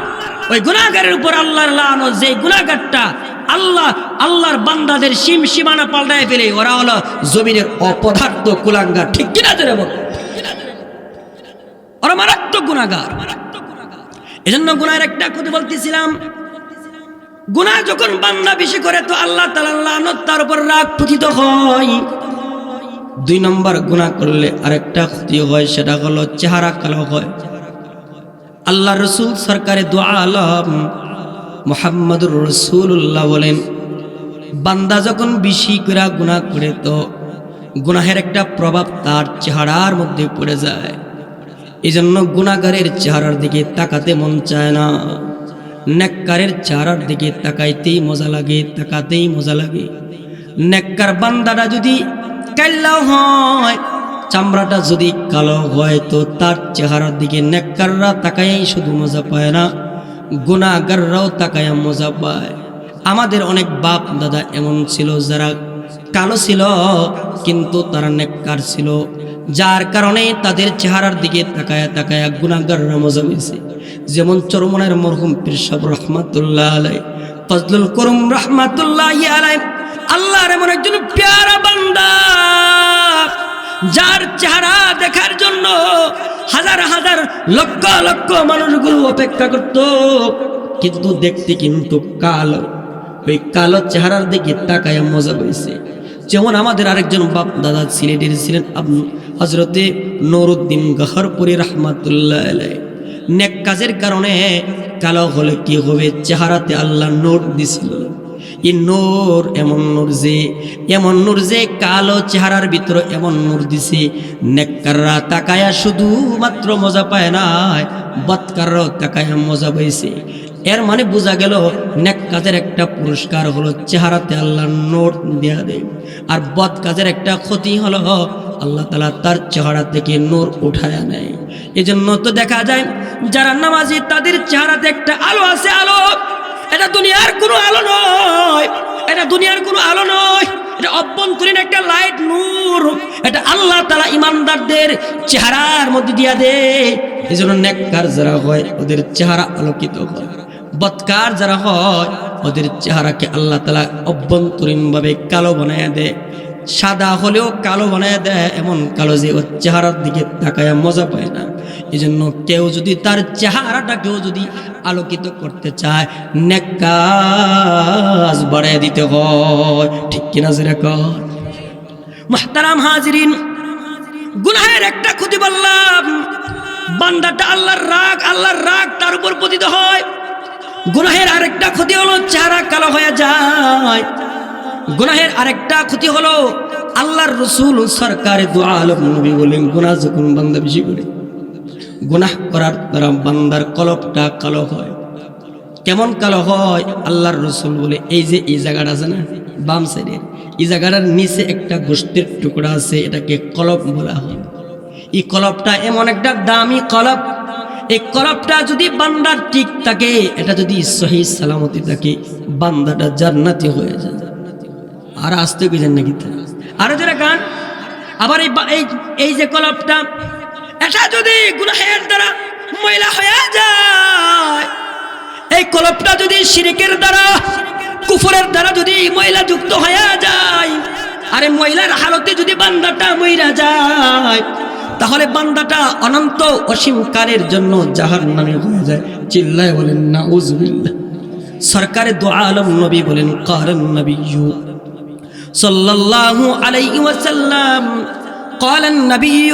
ওই গুনাহগারের উপর আল্লাহর লানত, যে গুনাহগারটা আল্লাহর বান্দাদের সীমানা পাল্টায় ফেলে, ওরা হলো জমিনের অপদার্থ কুলাঙ্গার। ঠিক কিনা জোরে বল? ওরা মারাত্মক গুনাহগার। এজন্য গুনাহের একটা কথা বলতেছিলাম, গুনাহ যখন বান্দা বেশি করে তো আল্লাহ তাআলার লানত তার উপর রাগ পতিত হয়। 2 নম্বর গুনাহ করলে আরেকটা ক্ষতি হয়, সেটা হলো চেহারা কালো হয়। আল্লাহ রসুল সরকারে দু আলম মুহাম্মদুর রাসূলুল্লাহ বলেন, বান্দা যখন বেশি করে গুনাহ করে তো গুনাহের একটা প্রভাব তার চেহারার মধ্যে পড়ে যায়। এই জন্য গুনাহগারের চেহারার দিকে তাকাতে মন চায় না, নেককারের চেহারার দিকে তাকাইতেই মজা লাগে, তাকাতেই মজা লাগে। নেককার বান্দাটা যদি কাল্লা হয়, চামড়াটা যদি কালো হয়, তো তার চেহারার দিকে নেককাররা তাকাই শুধু মজা পায় না, গুনাহগাররাও তাকায়া মজা পায়। আমাদের অনেক বাপ দাদা এমন ছিল যারা কালো ছিল কিন্তু তারা নেককার ছিল, যার কারণে তাদের চেহারার দিকে তাকায়া তাকায়া গুনাহগাররা মজা পেয়েছে। যেমন চরমনের মরহুম পীর সাহেব রহমাতুল্লাহ আলাইহি, ফজলুল করুম রহমাতুল্লাহি আলাইহি, আল্লাহর এমন একজন প্যারা বান্দা যার চেহারা দেখার জন্য হাজার হাজার লক্ষ লক্ষ মানুষগুলো অপেক্ষা করত, কিন্তু দেখতে কিন্তু কালো। ওই কালো চেহারার দিকে তাকায়া মজা পেয়েছে। যেমন আমাদের আরেকজন বাপ দাদা সিলেটের ছিলেন হযরতে নুরউদ্দিন গহরপুরী রাহমাতুল্লাহ আলাইহি। নেক কাজের কারণে কালো হলে কি হবে, চেহারাতে আল্লাহ নূর দিছিল। এই নূর এমন নূর যে কালো চেহারার ভিতরে এমন নূর দিছে, নেককাররা তাকায়া শুধু মাত্র মজা পায় না, বদকাররাও তাকায়া মজা পাইছে। এর মানে বোঝা গেল নেক কাজের একটা পুরস্কার হলো চেহারাতে আল্লাহ নূর দেয়া দেয়, আর বদ কাজের একটা ক্ষতি হলো আল্লাহ তাআলা তার চেহারা থেকে নূর উঠায়া নেয়। এজন্য তো দেখা যায় যারা নামাজি তাদের চেহারাতে একটা আলো আছে, আলো। এটা দুনিয়ার কোনো আলো নয়, এটা দুনিয়ার কোনো আলো নয়, এটা অভ্যন্তরীণ একটা লাইট, নূর। এটা আল্লাহ তাআলা ইমানদারদের চেহারার মধ্যে দিয়া দেয়। এজন্য নেককার যারা হয় ওদের চেহারা আলোকিত হয়, বদকার যারা হয় ওদের চেহারাকে আল্লাহ তাআলা অভ্যন্তরীণভাবে কালো বানায় দেয়। সাদা হলেও কালো বানায় দেয়, এমন কালো যে ওর চেহারার দিকে তাকায় মজা পায় না। এই জন্য কেউ যদি তার চেহারাটাকেও যদি আলোকিত করতে চায়, নেক কাজ বাড়ায় দিতে হয়, ঠিক কিনা যেরকম। মুহতারাম হাজিরিন, গুনাহের একটা ক্ষতি বললাম, বান্দাটা আল্লাহর রাগ তার উপর পতিত হয়। গুনাহের আরেকটা ক্ষতি হলো চেহারা কালো হয়ে যায়। গুনাহের আরেকটা ক্ষতি হলো আল্লাহর রাসূল সরকারে দু আলম নবী বলেন, গুনাহ যখন বান্দা বেশি করে, গুনাহ করার দ্বারা বান্দার কলবটা কালো হয়। কেমন কালো হয়? আল্লাহর রাসূল বলে, এই যে এই জায়গাটা আছে না বাম সাইডে, এই জায়গাটার নিচে একটা গোশতের টুকরা আছে, এটাকে কলব বলা হয়। এই কলবটা এমন একটা দামি কলব, এই কলবটা যদি বান্দার ঠিক থাকে, এটা যদি সহি সালামতি থাকে, বান্দাটা জান্নাতি হয়ে যায়। আর আসতে কি জান নাকি? আরো যারা গান আবার এই যে কলবটা, এটা যদি গুনাহের দ্বারা ময়লা হয়ে যায়, এই কলবটা যদি শিরকের দ্বারা কুফরের দ্বারা যদি ময়লা যুক্ত হয়ে যায়, আরে ময়লার হালতে যদি বান্দাটা মইরা যায়, তাহলে বান্দাটা অনন্ত অসীম কালের জন্য জাহান্নামে হয়ে যায়। চিল্লায় বলেন নাউজুবিল্লাহ। সরকারে দু আলম নবী বলেন, কারান নবিয়্যু সাল্লাল্লাহু আলাইহি ওয়াসাল্লাম, قال النبي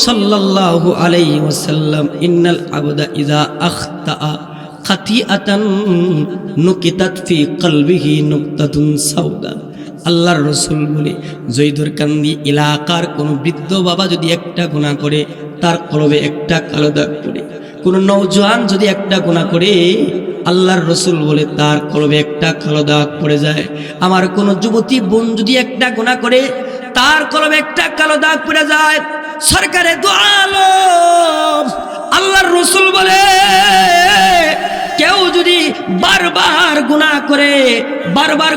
صلى الله عليه وسلم إن العبد إذا أخطأ خطيئة نكتت في قلبه نقطة سوداء। আল্লাহর রাসূল বলে, জয়দুরকান্দি এলাকার কোন বৃদ্ধ বাবা যদি একটা গুনাহ করে, তার কলবে একটা কালো দাগ পড়ে। কোন নওজোয়ান যদি একটা গুনাহ করে, আল্লাহর রাসূল বলে তার কলবে একটা কালো দাগ পড়ে যায়। আমার কোন যুবতী বোন যদি একটা গুনাহ করে, তার কলবে একটা কালো দাগ পড়ে যায়। সরকারে দু আলম আল্লাহর রাসূল বলে, কেউ যদি বারবার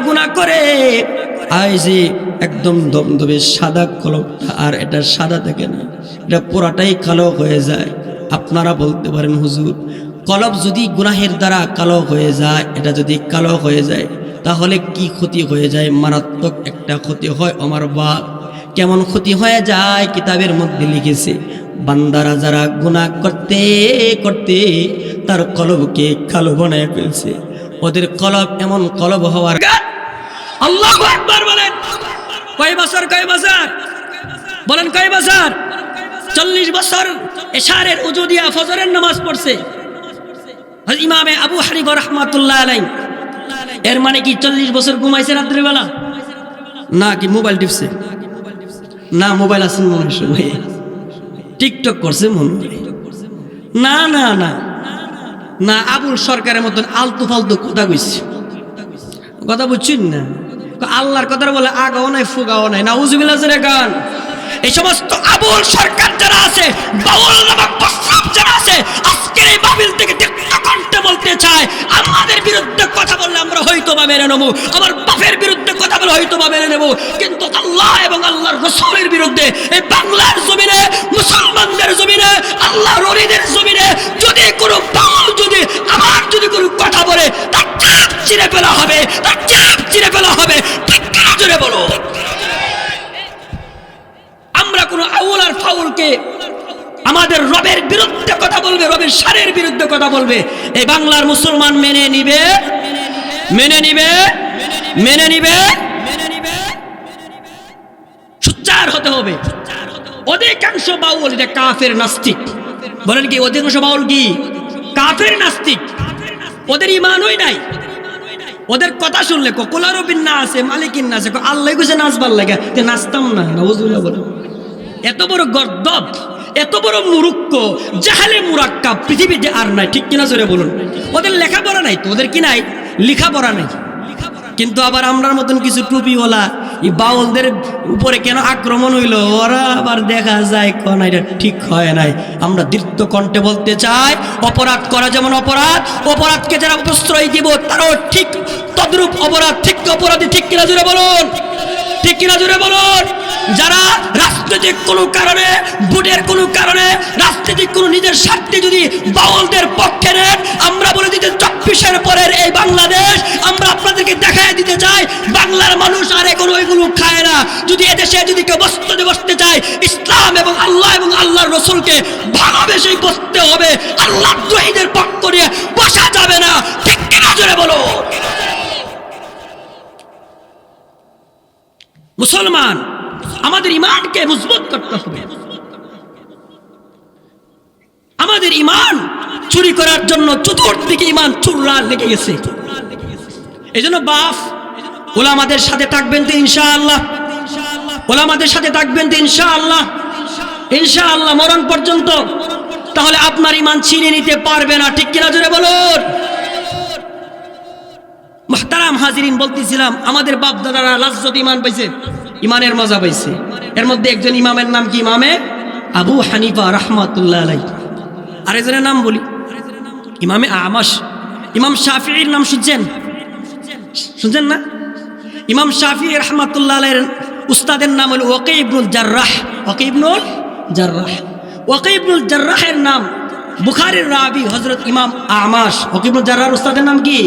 গুনাহ করে আইজি একদম দমদমে সাদা কলবটা আর এটা সাদা থাকে না, এটা পুরাটাই কালো হয়ে যায়। আপনারা বলতে পারেন, হুজুর কলব যদি গুনাহের দ্বারা কালো হয়ে যায়, এটা যদি কালো হয়ে যায় তাহলে কি ক্ষতি হয়ে যায়? মারাত্মক একটা ক্ষতি হয় আমার বাপ। কেমন ক্ষতি হয়ে যায়? কিতাবের মধ্যে লিখেছে, বান্দারা যারা গুনাহ করতে করতে তার কলবকে কালো বানায় ফেলছে, ওদের কলব এমন কলব হওয়ার। আল্লাহু আকবার বলেন। কয় বছর বলেন, কয় বছর? 40 বছর এশারের উজু দিয়া ফজরের নামাজ পড়ছে ইমামে আবু হানিফা রাহমাতুল্লাহ আলাইহি। এর মানে কি 40 বছর ঘুমাইছে রাত্রি বেলা? না কি মোবাইল টিপছে? না, মোবাইল আছে মনে হয়, টিকটক করছে মনে হয়। না না না না, আবুল সরকারের মতন আলতু ফালতু কথা কইছে, কথা বুঝছেন না? আল্লাহর কথা বলে আগাও নাই ফুগাও নাই। নাউজুবিল্লাহ জেরে গান। এই সমস্ত আবুল সরকার যারা আছে, বাউল নামক প্রস্তাব যারা আছে, আজকের এই বাবিল থেকে কণ্ঠে বলতে চায়, আমাদের বিরুদ্ধে কথা বললে আমরা হয়তো বা মেনে নেব, আমার বাপের বিরুদ্ধে কথা বলে হয়তো বা মেনে নেব, কিন্তু আল্লাহ এবং আল্লাহর রাসূলের বিরুদ্ধে এই বাংলার জমিনে, মুসলমানদের জমিনে, আল্লাহর ওলিদের জমিনে যদি কোনো বাউল যদি আমার যদি কোনো কথা বলে, তার চাপ চিরে ফেলা হবে, তার চাপ চিরে ফেলা হবে। ঠিক কিনা জোরে বলো। আমরা কোনো আউল আর ফাউলকে আমাদের রবের বিরুদ্ধে কথা বলবে, রবের শানের বিরুদ্ধে কথা বলবে, এই বাংলার মুসলমান মেনে নিবে? সোচ্চার হতে হবে। অধিকাংশ বাউল এটা কাফের নাস্তিক। বলেন কি অধিকাংশ বাউল কি কাফের নাস্তিক? ওদের ঈমানই নাই। ওদের কথা শুনলে কোলারও বিন্না আছে, মালিকিন না আছে, আল্লাহ কইছে নাচবার লাগে, নাচতাম না। নাউজুবিল্লাহ বলে। এত বড় গর্দব, এত বড় মুরুক্ক, জাহালে মুরাক্কাব পৃথিবীতে আর নাই। ঠিক কিনা জোরে বলুন। ওদের লেখাপড়া নাই তো, ওদের কি নাই? লেখাপড়া নাই। কিন্তু আবার আমরার মতন কিছু টুপিওয়ালা এই বাউলদের উপরে কেন আক্রমণ হইল, ওরা আবার দেখা যায় কোন এটা ঠিক হয় নাই। আমরা দীর্ঘ কণ্ঠে বলতে চাই, অপরাধ করা যেমন অপরাধ, অপরাধকে যারা প্রশ্রয় দিব তারাও ঠিক তদ্রূপ অপরাধ। ঠিক অপরাধী। ঠিক কিনা জোরে বলুন। ঠিক কিনা জোরে বলুন। যারা রাজনৈতিক কোনো কারণে, ভোটের কোনো কারণে, রাজনৈতিক কোনো নিজের স্বার্থে যদি বাউলদের পক্ষে নেন, আমরা বলে দিতে 24-এর পরের এই বাংলাদেশ আমরা আপনাদেরকে দেখায় দিতে চাই বাংলার মানুষ আর এখন ওইগুলো খায় না। যদি এদেশে যদি কেউ বসতে চায়, ইসলাম এবং আল্লাহর রসুলকে ভালোবেসেই বসতে হবে। আল্লাহ দ্রোহীদের পক্ষ নিয়ে বসা যাবে না। ঠিক কিনা জোরে বলো। মুসলমান, আমাদের ঈমানকে মজবুত করতে হবে। আমাদের ঈমান চুরি করার জন্য চতুর্দিকে ঈমান চুররা লেগে গেছে। এজন্য বাপ ওলামাদের সাথে থাকবেন তো ইনশাআল্লাহ, ওলামাদের সাথে থাকবেন তো ইনশাআল্লাহ, ইনশাআল্লাহ মরণ পর্যন্ত। তাহলে আপনার ঈমান ছিনিয়ে নিতে পারবে না। ঠিক কিনা জোরে বলুন। মুহতারাম হাজিরিন, বলতেছিলাম আমাদের বাপ দাদারা লাজ্জত ঈমান পাইছে, ঈমানের মজা পাইছে। এর মধ্যে একজন ইমামের নাম কি? ইমামে আবু হানিফা রাহমাতুল্লাহ আলাইহি। আরেকজনের নাম বলি, ইমামে আমাশ। ইমাম শাফিঈর নাম শুনছেন না? ইমাম শাফিঈ রাহমাতুল্লাহ আলাইহির উস্তাদের নাম হলো ওয়াকি ইবনুল জাররাহ। ওয়াকি ইবনুল জাররাহ, ওয়াকি ইবনুল জাররাহের নাম বুখারীর রাবি হযরত ইমাম আমাশ। ওয়াকি ইবনুল জাররাহর উস্তাদের নাম কি?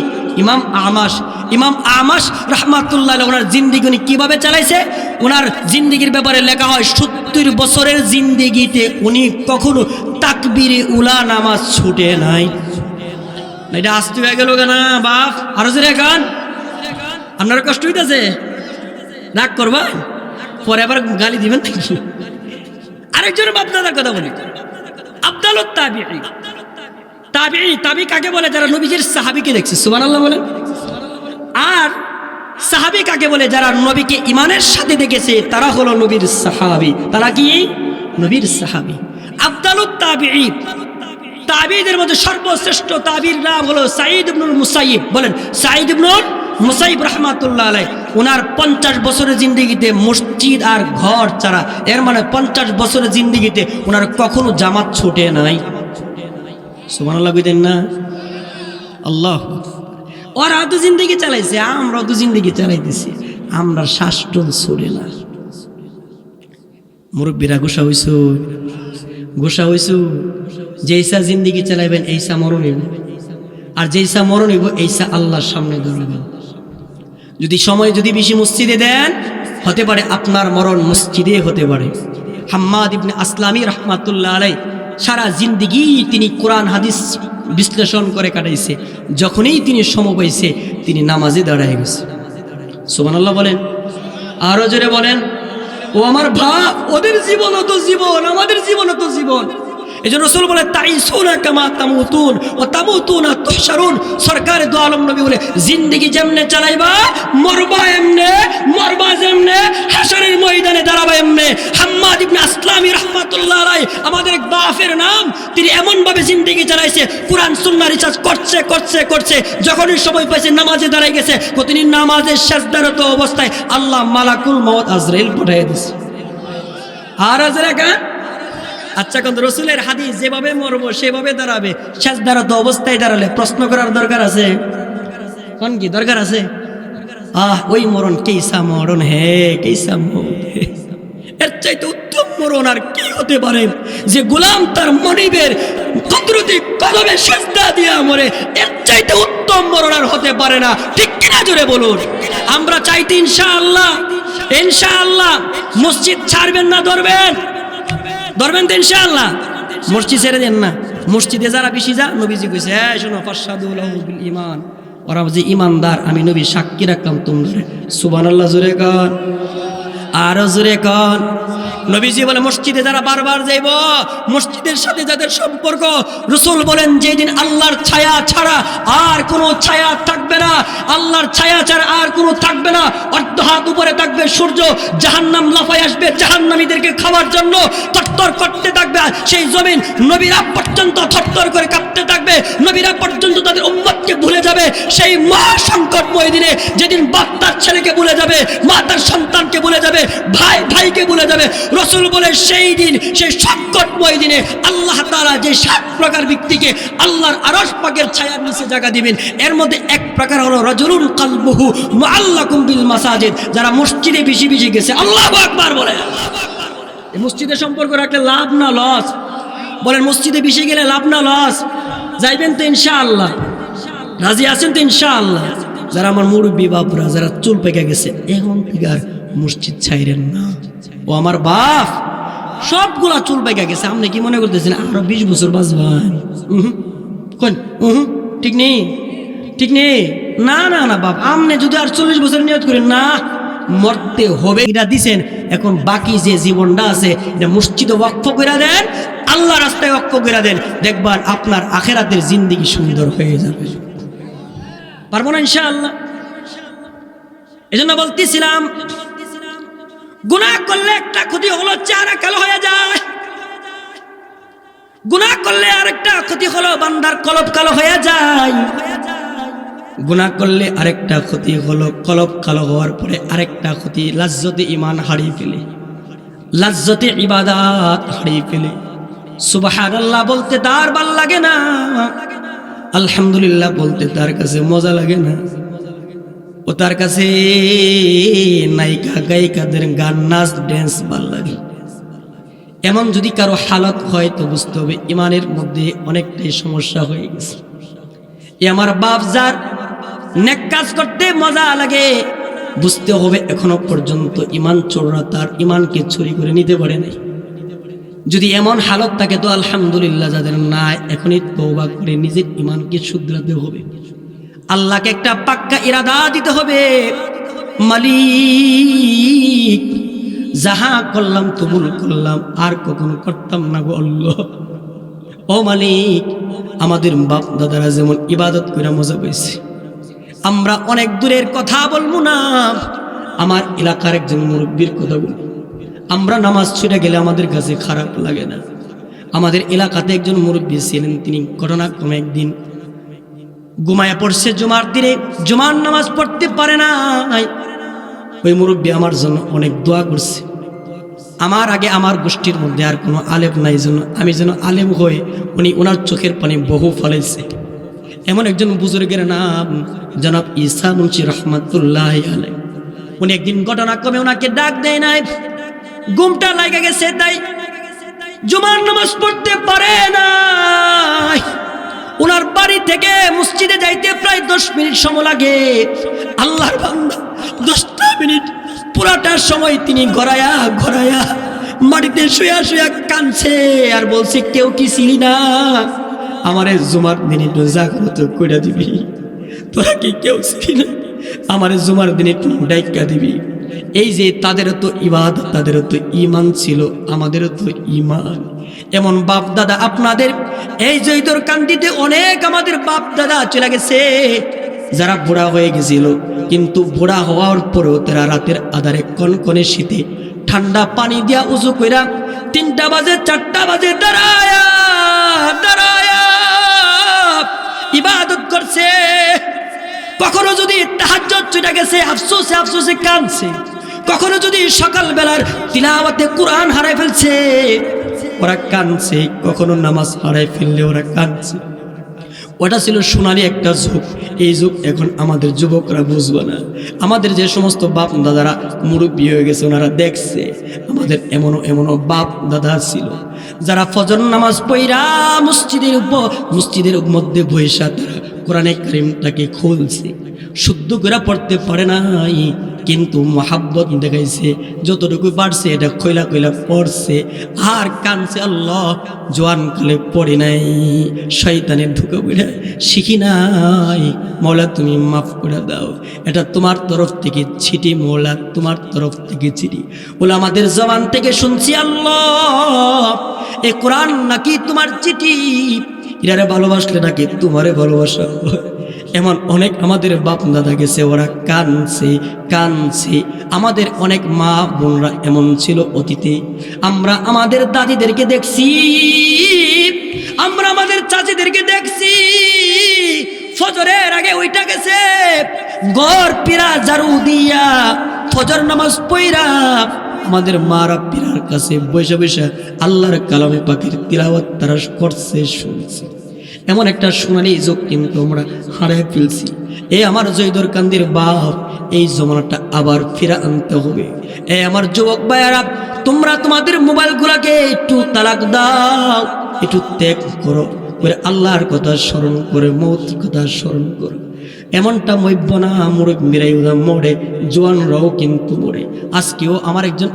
ইমাম আমাশ। ইমাম আমাশ রাহমাতুল্লাহ আলাইহি ওনার জিন্দেগি উনি কিভাবে চালাইছে, ওনার জিন্দেগির ব্যাপারে লেখা হয় 70 বছরের জিন্দেগিতে উনি কখনো তাকবীরে উলা নামাজ ছুটে নাই। এটা আসতে হয়ে গেল না বাপ? আরো জোরে গান। আপনার কষ্ট হইতেছে? রাগ করবেন, পরে আবার গালি দিবেন নাকি? আরেকজন বাপ দাদার কথা বলি, আফদালুত তাবিঈ। তাবিঈ কাকে বলে? যারা নবীজির সাহাবীকে দেখছে। সুবহানাল্লাহ বলেন। আর সাহাবী কাকে বলে? যারা নবীকে ঈমানের সাথে দেখেছে, তারা হলো নবীর সাহাবী। তারা কি? নবীর সাহাবী। আফদালুত তাবিঈ, তাবিঈদের মধ্যে সর্বশ্রেষ্ঠ তাবিঈর নাম হলো সাঈদ ইবনুল মুসাইয়িব। বলেন, সাঈদ ইবনুল মুসাইয়িব রাহমাতুল্লাহ আলাইহি। ওনার 50 বছরের জিন্দেগিতে মসজিদ আর ঘর ছাড়া, এর মানে 50 বছরের জিন্দেগিতে ওনার কখনো জামাত ছুটে নাই। সুবহানাল্লাহ কইতেন না? আল্লাহ। ওরা তো জিন্দেগি চালাইছে, আমরা তো জিন্দেগি চালাইতেছি, আমরা শাসন ছড়ে না। মুরব্বীরা গোসা হইছো, যেইসা জিন্দেগি চালাইবেন এইসা মরণ হইব, আর যেইসা মরণ হইব এইসা আল্লাহর সামনে দাঁড়াবেন। যদি সময় যদি বেশি মসজিদে দেন, হতে পারে আপনার মরণ মসজিদে হতে পারে। হাম্মাদ ইবনে আসলামী রাহমাতুল্লাহ আলাইহি সারা জিন্দেগি তিনি কোরআন হাদিস বিশ্লেষণ করে কাটাইছে। যখনই তিনি সময় পাইছে তিনি নামাজে দাঁড়ায় গেছে। সুবহানাল্লাহ বলেন। আরো জোরে বলেন। ও আমার ভাব, ওদের জীবন তো জীবন, আমাদের জীবন তো জীবন। এই জন্য রাসূল বলে তাইসুনা কামা তামুতুন ওয়া তামুতুনা তুহশারুন। সরকারে দো আলম নবী বলে, জিন্দেগি যেমনে চালাইবা মরবা এমনে, মরবা যেমনে হাশরের ময়দানে দাঁড়াবা এমনে। হাম্মাদ ইবনে আসলামী রাহমাতুল্লাহ আলাইহি আমাদের এক বাপের নাম। তিনি এমন ভাবে জিন্দেগি চালাইছে, কোরআন সুন্নাহ রিসার্চ করছে যখনই সময় পাইছে নামাজে দাঁড়ায় গেছে। তিনি নামাজের সিজদারত অবস্থায় আল্লাহ মালাকুল মউত আজরাইল পাঠিয়ে দিয়েছে। আর আজরাকা আচ্ছা, কোন রসুলের হাদিস যেভাবে মরবো সেভাবে দাঁড়াবে, সিজদারত অবস্থায় দাঁড়ালে প্রশ্ন করার দরকার আছে? কোন কি দরকার আছে? ওই মরণ কেইসা মরণ হে, কেইসা মরণ হে। এর চাইতে উত্তম মরণ আর কি হতে পারে? যে গোলাম তার মনিবের কুদরতি কদমে সিজদা দিয়া মরে, এর চাইতে উত্তম মরণ আর হতে পারে না। ঠিক কিনা জোরে বলুন। আমরা চাইতে ইনশাআল্লাহ মসজিদ ছাড়বেন না, ধরবেন তো ইনশাআল্লাহ। মসজিদ ছেড়ে দেন না। মসজিদে যারা বেশি যা, নবীজি কইছে, হ্যাঁ শোনো, ফাশহাদু লাহু বিল ঈমান, ওরা যে ঈমানদার আমি নবী সাক্ষী রাখলাম তোমরা। সুবহানাল্লাহ জোরে কান, আরো জোরে কান। নবীজি বলে, মসজিদে যারা বারবার যাইব, মসজিদের সাথে যাদের সম্পর্ক, রাসূল বলেন যেদিন আল্লাহর ছায়া ছাড়া আর কোনো ছায়া থাকবে না, আল্লাহর ছায়া ছাড়া আর কোনো থাকবে না, অর্ধ হাত উপরে থাকবে সূর্য, জাহান্নাম লাফায় আসবে জাহান্নামীদেরকে খাওয়ার জন্য, থরথর করতে থাকবে সেই জমিন, নবীরা পর্যন্ত থরথর করে কাঁপতে থাকবে, নবীরা পর্যন্ত তাদের উম্মতকে ভুলে যাবে। সেই মহা সংকটময় দিনে যেদিন বাপ তার ছেলেকে ভুলে যাবে, মা তার সন্তানকে ভুলে যাবে, ভাই ভাইকে ভুলে যাবে। রাসূল বলে সেই দিন, সেই সংকটময় দিনে আল্লাহ তাআলা যে 7 প্রকার ব্যক্তিকে আল্লাহর আরশ পাকের ছায়ার নিচে জায়গা দিবেন, এর মধ্যে এক প্রকার হলো রাজুলুন কালবুহু মুআল্লাকুম বিল মাসাজিদ, যারা মসজিদে বেশি বেশি গেছে। আল্লাহু আকবার বলে। এই মসজিদের সম্পর্ক রাখলে লাভ না লস? বলেন মসজিদে বেশি গেলে লাভ না লস? যাইবেন তো ইনশাআল্লাহ? রাজি আছেন তো ইনশাআল্লাহ? যারা আমার মুরব্বী বাপরা, যারা চুল পেকে গেছে, এখন থেকে আর মসজিদ ছাইরেন না। ও আমার বাপ, সবগুলা চুল পেকে গেছে। আপনি কি মনে করতেছেন আরো 20 বছর বাঁচবেন? কোন ঠিক নেই, ঠিক নেই। না না না বাপ, আপনি যদি আর 40 বছর নিয়ত করেন না, মরতে হবে। এটা দিছেন, এখন বাকি যে জীবনটা আছে এটা মসজিদে ওয়াকফ করে দেন, আল্লাহ রাস্তায় ওয়াকফ করে দেন, দেখবার আপনার আখিরাতের জিন্দেগি সুন্দর হয়ে যাবে। পারবো না ইনশাআল্লাহ? এজন্য বলতেছিলাম, গুনাহ করলে একটা ক্ষতি হলো চেহারা কালো হয়ে যায়। গুনাহ করলে আরেকটা ক্ষতি হলো বান্দার কলব কালো হয়ে যায়। গুনাহ করলে আরেকটা ক্ষতি হলো কলব কালো হওয়ার পরে আরেকটা ক্ষতি, লাজ্জতে ঈমান হারিয়ে ফেলে, লাজ্জতে ইবাদত হারিয়ে ফেলে। সুবহানাল্লাহ বলতে তার ভাল লাগে না, আলহামদুলিল্লাহ বলতে তার কাছে মজা লাগে না। ও তার কাছে নায়িকা গায়িকাদের গান, নাচ, ড্যান্স ভাল লাগে। এমন যদি কারো হালত হয় তো বুঝতে হবে ইমানের মধ্যে অনেকটাই সমস্যা হয়ে গেছে। এ আমার বাপ, যার নেক কাজ করতে মজা লাগে, বুঝতে হবে এখনো পর্যন্ত ইমান চোররা তার ইমানকে চুরি করে নিতে পারে নাই। যদি এমন হালত থাকে তো আলহামদুলিল্লাহ, যাদের নাই এখনই তওবা করে নিজের ইমানকে শুধরাতে হবে। আল্লাহকে একটা পাক্কা ইরাদা দিতে হবে, মালিক যাহা করলাম কবুল করলাম, আর কখনো করতাম না গো আল্লাহ। ও মালিক, আমাদের বাপ দাদারা যেমন ইবাদত করে মজা পাইছে, আমরা অনেক দূরের কথা বলবো না, আমার এলাকার একজন মুরব্বীর কথা বলি। আমরা নামাজ ছুটে গেলে আমাদের কাছে খারাপ লাগে না। আমাদের এলাকাতে একজন মুরব্বী ছিলেন, তিনি ঘটনাক্রমে একদিন ঘুমায়া পড়ছে জুমার দিনে, জুমার নামাজ পড়তে পারে না। ওই মুরব্বী আমার জন্য অনেক দোয়া করছে। আমার আগে আমার গোষ্ঠীর মধ্যে আর কোনো আলেম নাই, জন্য আমি যেন আলেম হয়ে উনি ওনার চোখের পানি বহু ফলাইছে। এমন একজন বুজুর্গের নাম জনাব ঈসা মুন্সি রহমাতুল্লাহ আলাইহি। উনি একদিন ঘটনাক্রমে ওনাকে ডাক দেয় নাই, ঘুমটা লাগা গেছে, তাই জুমার নামাজ পড়তে পারে না। ওনার বাড়ি থেকে মসজিদে যাইতে প্রায় 10 মিনিট সময় লাগে। আল্লাহর বান্দা 10টা মিনিট পুরাটা সময় তিনি ঘোরায়া ঘোরায়া মাটিতে শুয়া শুয়া কাঁদছে আর বলছে, কেউ কি ছিলি না আমারে জুমার দিনে একটু জাগ্রত করে দিবি? তোরা কি কেউ ছিলি না আমারে জুমার দিনে একটু ডাইকা দিবি? এই যে তাদেরও তো ইবাদত, তাদেরও তো ঈমান ছিল, আমাদেরও তো ঈমান। এমন বাপ দাদা আপনাদের এই জৈদর কান্দিতে অনেক আমাদের বাপ দাদা চলে গেছে, যারা বুড়া হয়ে গেছিল, কিন্তু বুড়া হওয়ার পরেও তারা রাতের আধারে কনকনে শীতে ঠান্ডা পানি দিয়া উজু কইরা 3টা বাজে 4টা বাজে দাঁড়ায়া দাঁড়ায়া ইবাদত করছে। কখনো যদি তাহাজ্জুদ ছুটে গেছে, আফসোসে আফসোসে কাঁদছে। কখনো যদি সকালবেলার তিলাওয়াতে কোরআন হারাই ফেলছে, ওরা কাঁদছে। কখনো নামাজ হারাই ফেললে ওরা কাঁদছে। ওটা ছিল সোনালি একটা যুগ। এই যুগ এখন আমাদের যুবকরা বুঝবে না। আমাদের যে সমস্ত বাপ দাদারা মুরব্বী হয়ে গেছে, ওনারা দেখছে আমাদের এমনও বাপ দাদা ছিল, যারা ফজর নামাজ পড়া মসজিদের মধ্যে বৈশা তারা কোরআনে কারিমটাকে খুলছে, শুদ্ধ করে পড়তে পারে নাই, কিন্তু মহাব্বত দেখাইছে, যতটুকু পারছে এটা কইলা কইলা পড়ছে আর কানছে। আল্লাহ, জোয়ান কালে পড়ে নাই, শয়তানের ঢুকে পড়ে শিখি নাই, মওলা তুমি মাফ করে দাও, এটা তোমার তরফ থেকে ছিটি, মওলা তোমার তরফ থেকে ছিটি। বলে আমাদের জবান থেকে শুনছি, আল্লাহ এ কোরআন নাকি তোমার চিঠি, এরারে ভালোবাসলে নাকি তোমারে ভালোবাসা। এমন অনেক আমাদের বাপ দাদা গেছে, ওরা কাঁদছে কাঁদছে। আমাদের অনেক মা বোনরা এমন ছিল অতীতে। আমরা আমাদের দাদিদেরকে দেখছি, আমরা আমাদের চাচিদেরকে দেখছি, ফজরের আগে ওইটা গেছে ঘর পিরা ঝাড়ু দিয়া ফজর নামাজ পড়া আমাদের মারা পীরার কাছে বসে বসে আল্লাহর কালামে পাকের তিলাওয়াত তারা করছে শুনছি। এমন একটা সোনালী যুগ কিন্তু আমরা হারায় ফেলছি। আমার জয়দুর কান্দির বাপ, এই জমানাটা আবার ফিরে আনতে হবে। আমার যুবক ভাইয়ারা, তোমরা তোমাদের মোবাইলগুলোকে একটু তালাক দাও, একটু ত্যাগ করো, করে আল্লাহর কথা স্মরণ করে মৌতের কথা স্মরণ করো। এমনটা মইব না মুরব্বীরাই মরে, জোয়ানরাও কিন্তু মরে। আজকেও আমার একজন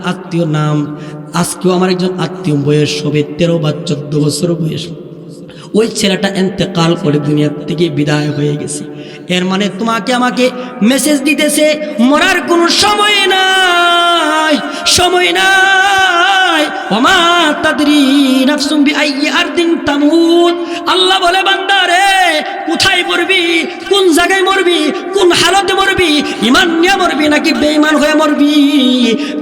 আত্মীয় বয়স হবে 13 বা 14 বছর বয়স। ওই ছেলেটা ইন্তেকাল করে দুনিয়া থেকে বিদায় হয়ে গেছে। এর মানে তোমাকে আমাকে মেসেজ দিতেছে মরার কোনো সময় নাই, সময় নাই। ওমা তাদরি নাফসুম বিআইয়ি আরদিন তামুত। আল্লাহ বলে বান্দা রে, কোথায় মরবি, কোন জায়গায় মরবি, কোন হালতে মরবি, ঈমান নিয়ে মরবি নাকি বেঈমান হয়ে মরবি,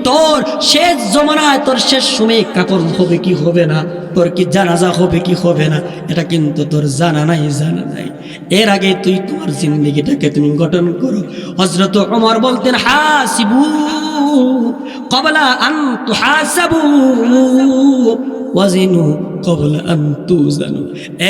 তোর শেষ জমানায় তোর শেষ সময় কাপড় হবে কি হবে না, তোর কি জানাজা হবে কি হবে না, এটা কিন্তু তোর জানা নাই। এর আগে তুই তোমার জিন্দেগিটাকে তুমি গঠন করো। হযরত ওমর বলতেন হাসিবু ক্বাবলা আন তুহাসাবু ওয়াজিনু ক্বাবলা আন তুজানু।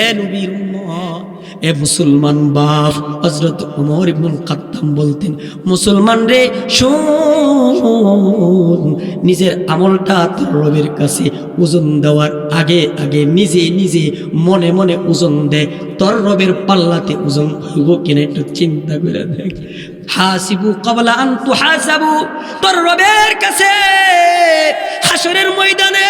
এ নবীর উম্মত, এ মুসলমান বাপ, হযরত ওমর ইবনুল খাত্তাব বলতেন, মুসলমান রে শোন, নিজের আমলটা তোর রবের কাছে ওজন দেওয়ার আগে আগে নিজে নিজে মনে মনে ওজন দে। তোর রবের পাল্লাতে ওজন হইব কিনা একটু চিন্তা করে দেখ। হাসিবু ক্বাবলা আন তুহাসাবু, তোর রবের কাছে হাসরের ময়দানে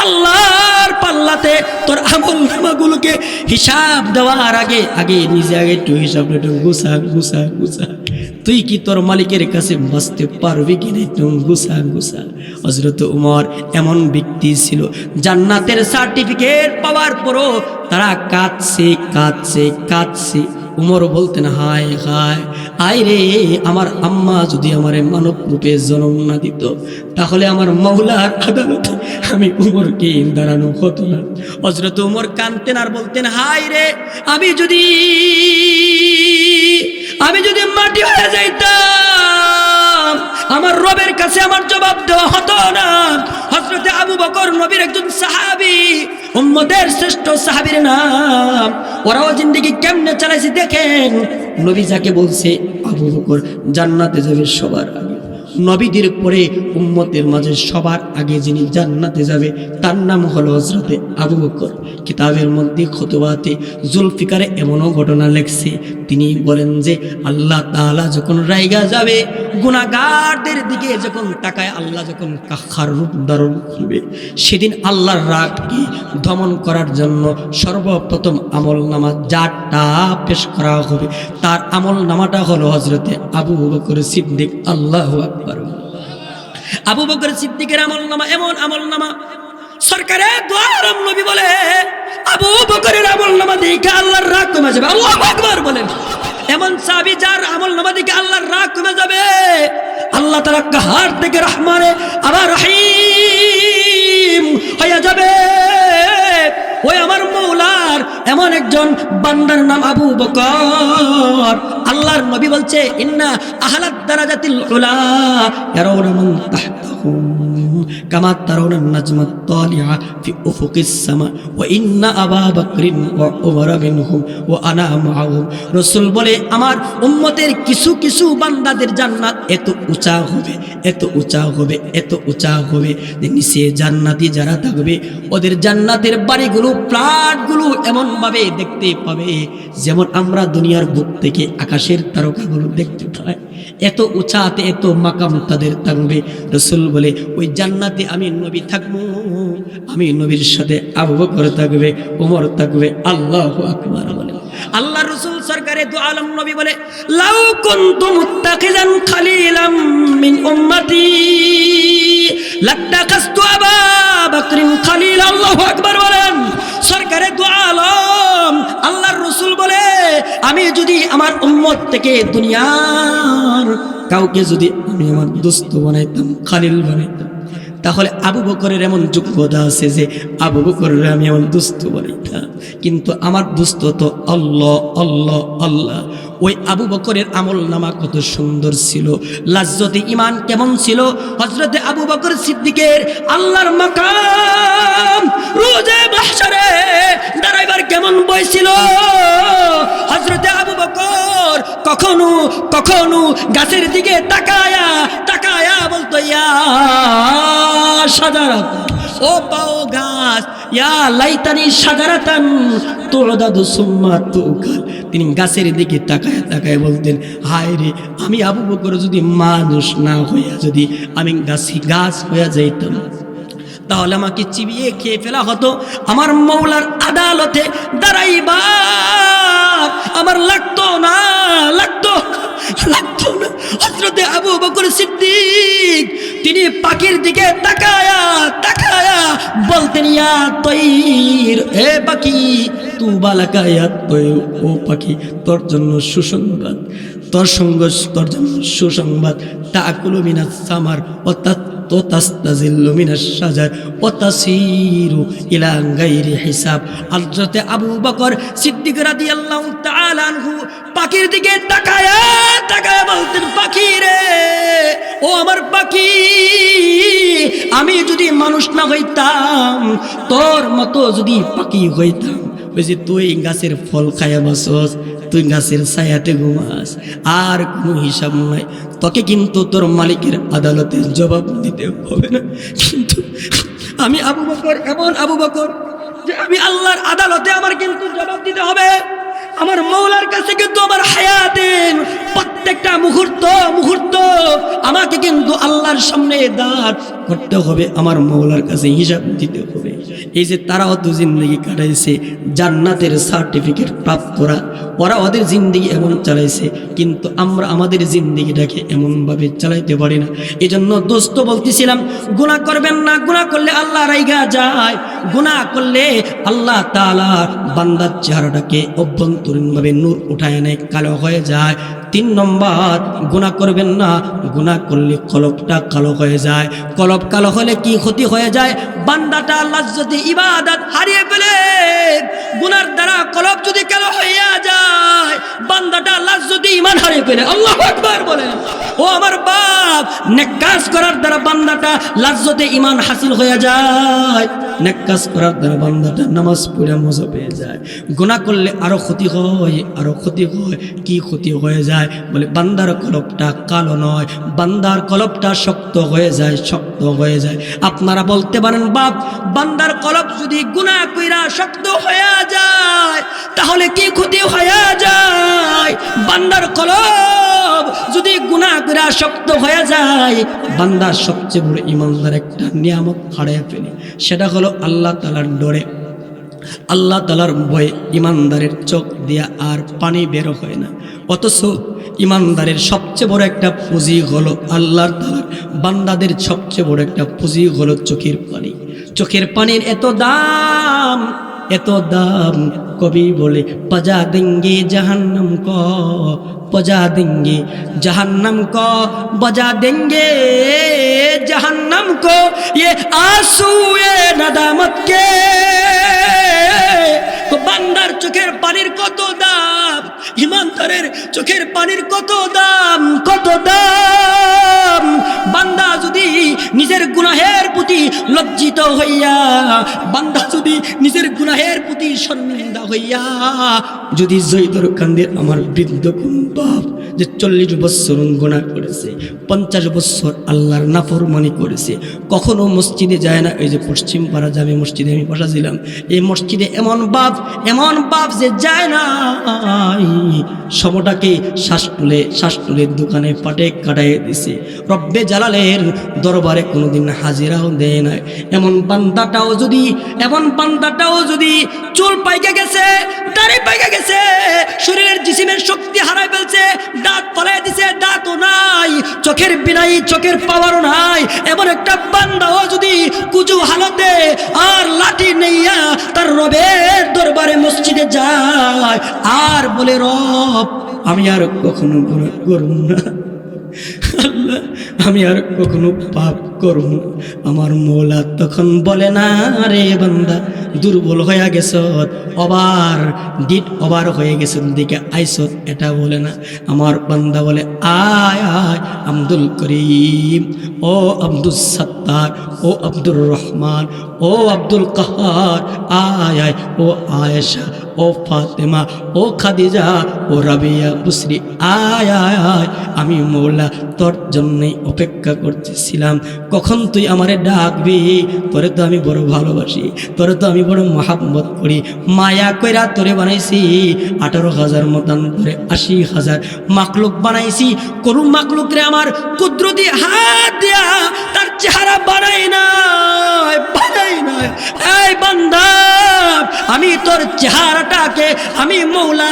আল্লাহর পাল্লাতে তোর আমল নামাগুলোকে হিসাব দেওয়ার আগে আগে নিজে আগে একটু হিসাব একটু গুছা গুছা গুছা। তুই কি তোর মালিকের কাছে বাঁচতে পারবি কিনা একটু গুছা গুছা। হযরত ওমর এমন ব্যক্তি ছিল, জান্নাতের সার্টিফিকেট পাওয়ার পরও তারা কাঁদছে কাঁদছে কাঁদছে। উমর বলতেন, হায় হায় আয় রে, আমার আম্মা যদি আমার মানব রূপে জন্ম না দিত, তাহলে আমার মওলার আদালতে আমি উমরকে দাঁড়ানো হতো না। হযরত উমর কাঁদতেন আর বলতেন, হায় রে, আমি যদি মাটি হয়ে যাইতাম, আমার রবের কাছে আমার জবাব দেওয়া হতো না। হযরতে আবু বকর নবীর একজন সাহাবী, উম্মতের শ্রেষ্ঠ সাহাবীর নাম। ওরাও জিন্দেগি কেমনে চালাইছে দেখেন। নবী যাকে বলছে আবু বকর জান্নাতে যাবে সবার আগে, নবীদের পরে উম্মতের মাঝে সবার আগে যিনি জান্নাতে যাবে তার নাম হলো হযরতে আবু বকর। কিতাবের মধ্যে খুতবাতে জুলফিকারে এমনও ঘটনা লেখছে, তিনি বলেন যে আল্লাহ তাআলা যখন রাইগা যাবে, গুনাহগারদের দিকে যখন তাকায়, আল্লাহ যখন কাখার রূপ ধারণ করবে, সেদিন আল্লাহর রাগকে দমন করার জন্য সর্বপ্রথম আমল নামা যারটা পেশ করা হবে, তার আমল নামাটা হলো হযরতে আবু বকর সিদ্দিক। আল্লাহু আকবার। আবু বকর সিদ্দিকের আমলনামা এমন আমলনামা, সরকারে দু আলম নবী বলে আবু বকরের আমলনামা দেখে আল্লাহর রাগ কমে যাবে। আল্লাহু আকবার বলেন। এমন সাহাবী যার আমলনামা দেখে আল্লাহর রাগ কমে যাবে, আল্লাহ তাআলা কাহার থেকে রহমানে আবার রহিম হয়ে যাবে। ওই আমার মওলার এমন একজন বান্দার নাম আবু বকর। আল্লাহর নবী বলছে, ইন্না আহলাদ দারাজাতিল উলা ইয়ারাউনা মান তাহতাহুম কামা তারাউনা নাজমাত তালিআ ফি উফুকিস সামা ওয়া ইন্না আবা বকরিন ওয়া উমর মিনহুম ওয়া আনা মাআহুম। রাসূল বলে, আমার উম্মতের কিছু কিছু বান্দাদের জান্নাত এত উঁচা হবে, এত উঁচা হবে, এত উঁচা হবে যে নিচে জান্নাতি যারা থাকবে ওদের জান্নাতের বাড়িগুলো, ফ্ল্যাটগুলো এমন ভাবে দেখতে পাবে যেমন আমরা দুনিয়ার বুক থেকে আকাশের তারকাগুলো দেখতে পাই। এত উঁচাতে এত মাকাম তাদের থাকবে। রাসূল বলে, ওই জান্নাতে আমি নবী থাকবো, আমি নবীর সাথে আবু বকর থাকবে, ওমর থাকবে। আল্লাহু আকবার বলে। আল্লাহ রাসূল সরকারে দু আলম নবী বলে, লাউ কুনতু মুত্তাখিযান খালিলাম মিন উম্মতি লাত্তাখাযতু আবা বকরিন খালিল। আল্লাহু আকবার বলেন। সরকারে দু আলম আল্লাহর রাসূল বলে, আমি যদি আমার উম্মত থেকে দুনিয়ার কাউকে যদি আমি আমার দোস্ত বানাইতাম, খালিল বানাইতাম, তাহলে আবু বকরের এমন যোগ্যতা আছে যে আবু বকরের আমি আমার দোস্ত বানাইতাম। কিন্তু আমার দোস্ত তো আল্লাহ আল্লাহ আল্লাহ। ওই আবু বকরের আমল নামা কত সুন্দর ছিল, লাজ্জতে ঈমান কেমন ছিল। হযরতে আবু বকর সিদ্দিকের আল্লাহর মাকাম রোজে মাহশারে দাঁড়াইবার কেমন বই ছিল। হযরতে আবু বকর কখনো কখনো গাছের দিকে তাকায়া তাকায়া বলতো, ইয়া শাজারাত, ও পাও গাছ, ইয়া লাইতানি শাজারাতান তু'দাদু সুম্মা তুকাল। তিনি গাছের দিকে তাকায় তাকায় বলতেন, হায় রে, আমি আবু বকর যদি মানুষ না হইয়া যদি আমি গাছ হইয়া যাইতাম, তাহলে আমাকে চিবিয়ে খেয়ে ফেলা হতো। আমার মৌলার আদালতে দাঁড়াইবার আমার লাগতো না। হযরতে আবু বকর সিদ্দিক তিনি পাখির দিকে তাকায়া তাকায়া বলতেন, ইয়া তৈর, এ পাখি, তু বালাকা ইয়া তৈর, ও পাখি, তোর জন্য সুসংবাদ, তোর জন্য সুসংবাদ। তাকুলু মিনাস সামার ও তাস্তাজিল্লু মিনাশ শাজার ও তাসিরু ইলা গায়রি হিসাব। হযরতে আবু বকর সিদ্দিক রাদিয়াল্লাহু তাআলা আনহু পাখির দিকে তাকায়া তাকায়া বলতেন, পাখি রে, ও আমার পাখি, আমি যদি মানুষ না হইতাম, তোর মতো যদি পাখি হইতাম, ওই যে তুই গাছের ফল খায়া বসস, তুই গাছের ছায়াতে ঘুমাস, আর কোনো হিসাব নাই, তোকে কিন্তু তোর মালিকের আদালতে জবাব দিতে হবে না। কিন্তু আমি আবু বকর, এমন আবু বকর যে আমি আল্লাহর আদালতে আমার কিন্তু জবাব দিতে হবে। আমার মৌলার কাছে কিন্তু আমার হায়াতের প্রত্যেকটা মুহূর্ত আমাকে কিন্তু আল্লাহর সামনে দাঁড় করতে হবে, আমার মৌলার কাছে হিসাব দিতে হবে। এই যে তারা অত জিন্দগি কাটাইছে জান্নাতের সার্টিফিকেট প্রাপ্তরা, ওরা ওদের জিন্দগি এমন চালাইছে, কিন্তু আমরা আমাদের জিন্দগিটাকে এমনভাবে চালাইতে পারি না। এই জন্য দোস্ত বলতেছিলাম, গুনাহ করবেন না, গুনাহ করলে আল্লাহ রাইগা যায়, গুনাহ করলে আল্লাহ তাআলা বান্দার চেহারাটাকে অভ্যন্তরীণভাবে নূর উঠায় নেয়, কালো হয়ে যায়। 3 নম্বর, গুনাহ করবেন না, গুনাহ করলে কলবটা কালো হয়ে যায়। কলব কালো হলে কি ক্ষতি হয়ে যায়? বান্দাটা লাজ্জতে ইবাদত হারিয়ে ফেলে। গুনার দ্বারা কলব যদি কালো হইয়া যায়, বান্দাটা লাজ্জতে ঈমান হারিয়ে ফেলে। আল্লাহু আকবার বলেন। ও আমার বাপ, নেক কাজ করার দ্বারা বান্দাটা লাজ্জতে ঈমান হাসিল হয়ে যায়, নেক কাজ করার দ্বারা বান্দাটা নামাজ পড়ে মজা পেয়ে যায়। গুনাহ করলে আরো ক্ষতি হয়, আরো ক্ষতি হয়। কি ক্ষতি হয়ে যায়? বলে বান্দার কলবটা কালো নয়, বান্দার কলবটা শক্ত হয়ে যায়, শক্ত হয়ে যায়। আপনারা বলতে পারেন, বাপ, বান্দার কলব যদি গুনাহ কইরা শক্ত হয়ে যায় তাহলে কি ক্ষতি হয়ে যায়? বান্দার কলব যদি গুনাহ কইরা শক্ত হয়ে যায়, বান্দার সবচেয়ে বড় ইমানদার একটা নিয়ামত হারিয়ে ফেলে, সেটা হলো আল্লাহ তাআলার ডরে, আল্লাহ তাআলার ভয়ে ইমানদারের চোখ দিয়া আর পানি বের হয় না। অথচ ইমানদারের সবচেয়ে বড় একটা পুঁজি হলো আল্লাহর তাআলার বান্দাদের সবচেয়ে বড় একটা পুঁজি হলো চোখের পানি। চোখের পানির এত দাম, এত দাম, কবি বলে পজা দেंगे जहन्नम को, पजा देंगे जहन्नम को, बजा देंगे जहन्नम को, ये आंसू ये नदामत के। তো বান্দার চোখের পানির কত দাম, ইমানদারের চোখের পানির কত দাম, কত দাম। বান্দা যদি নিজের গুনাহের প্রতি লজ্জিত হইয়া, বান্দা যদি নিজের গুনাহের প্রতি শর্মিন্দা হইয়া যদি জয়দর কান্দের আমার বৃদ্ধ কোন বাপ যে 40 বছর গুনাহ করেছে, 50 বছর আল্লাহর নাফরমানি করেছে, কখনো মসজিদে যায় না। এই যে পশ্চিম পাড়া জামে মসজিদে আমি বসাছিলাম, এই মসজিদে এমন বাপ যে যায় না, সমটাকে শ্বাসটুলের দোকানে পাটে কাটাইয়ে দিছে, রব্বে জালালের দরবারে কোনোদিন হাজিরাও দেয় না। এমন বান্দাটাও যদি চুল পাইকে গেছে, দাড়ি পাইকে গেছে, শরীরের জিসিমের শক্তি হারাই ফেলছে, দাঁত ফলাই দিছে, দাঁতও নাই, চোখের বিনাই চোখের পাওয়ারও নাই, এমন একটা বান্দাও যদি কুজু হালতে আর লাঠি নেইয়া তার রবের দরবারে মসজিদে যায় আর বলে, রব, আমি আর কখনো গুনাহ করব না, আল্লাহ, আমি আর কখনো পাপ করব না, আমার মওলা তখন বলে না, রে বান্দা, দুর্বল হয়ে গেছ, ওভার হয়ে গেছে, দিকে আইস, এটা বলে না। আমার বান্দা বলে আয় আয় আব্দুল করিম, ও আব্দুল সত্তার, ও আব্দুর রহমান, ও আব্দুল কাহার, আয় আয়, ও আয়েশা, ও ফাতেমা, ও খাদিজা, ও রাবিয়া বুসরি, আয় আয় আয়, আমি মৌলা তোর জন্যই অপেক্ষা করতেছিলাম, কখন তুই আমারে ডাকবি। তোরে তো আমি বড় ভালোবাসি, তোরে তো আমি বড় মহাব্বত করি, মায়া কইরা তোরে বানাইছি। 18,000 মতান করে 80,000 মাকলুক বানাইছি, কোন মাকলুকরে আমার কুদরতি হাত দিয়া তার চেহারা বানাই নাই। এই বান্দা, আমি তোর চেহারাটাকে আমি মৌলা,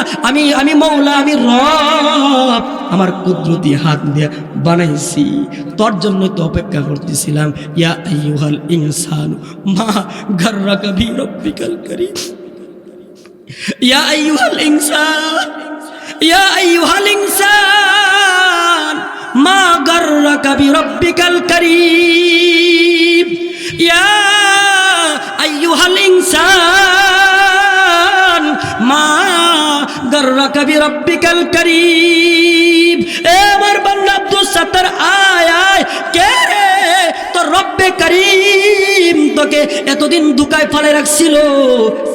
আমি রব আমার কুদরতি হাত দিয়ে বানাইছি, তোর জন্য তো অপেক্ষা করতেছিলাম। ইয়া আইয়ুহাল ইনসানু মা গাররাকা বিরব্বিকাল কারীম, ইয়া আইয়ুহাল ইনসান মা গাররাকা বিরব্বিকাল কারীম, ইয়া আইয়ুহাল ইনসান মা গাররাকা বিরব্বিকাল কারীম। এ আমার বান্দা আব্দুল সত্তার, আয় আয়, কে রে তোর রব্বে কারীম তোকে এতদিন দুকায় ফেলে রাখছিল,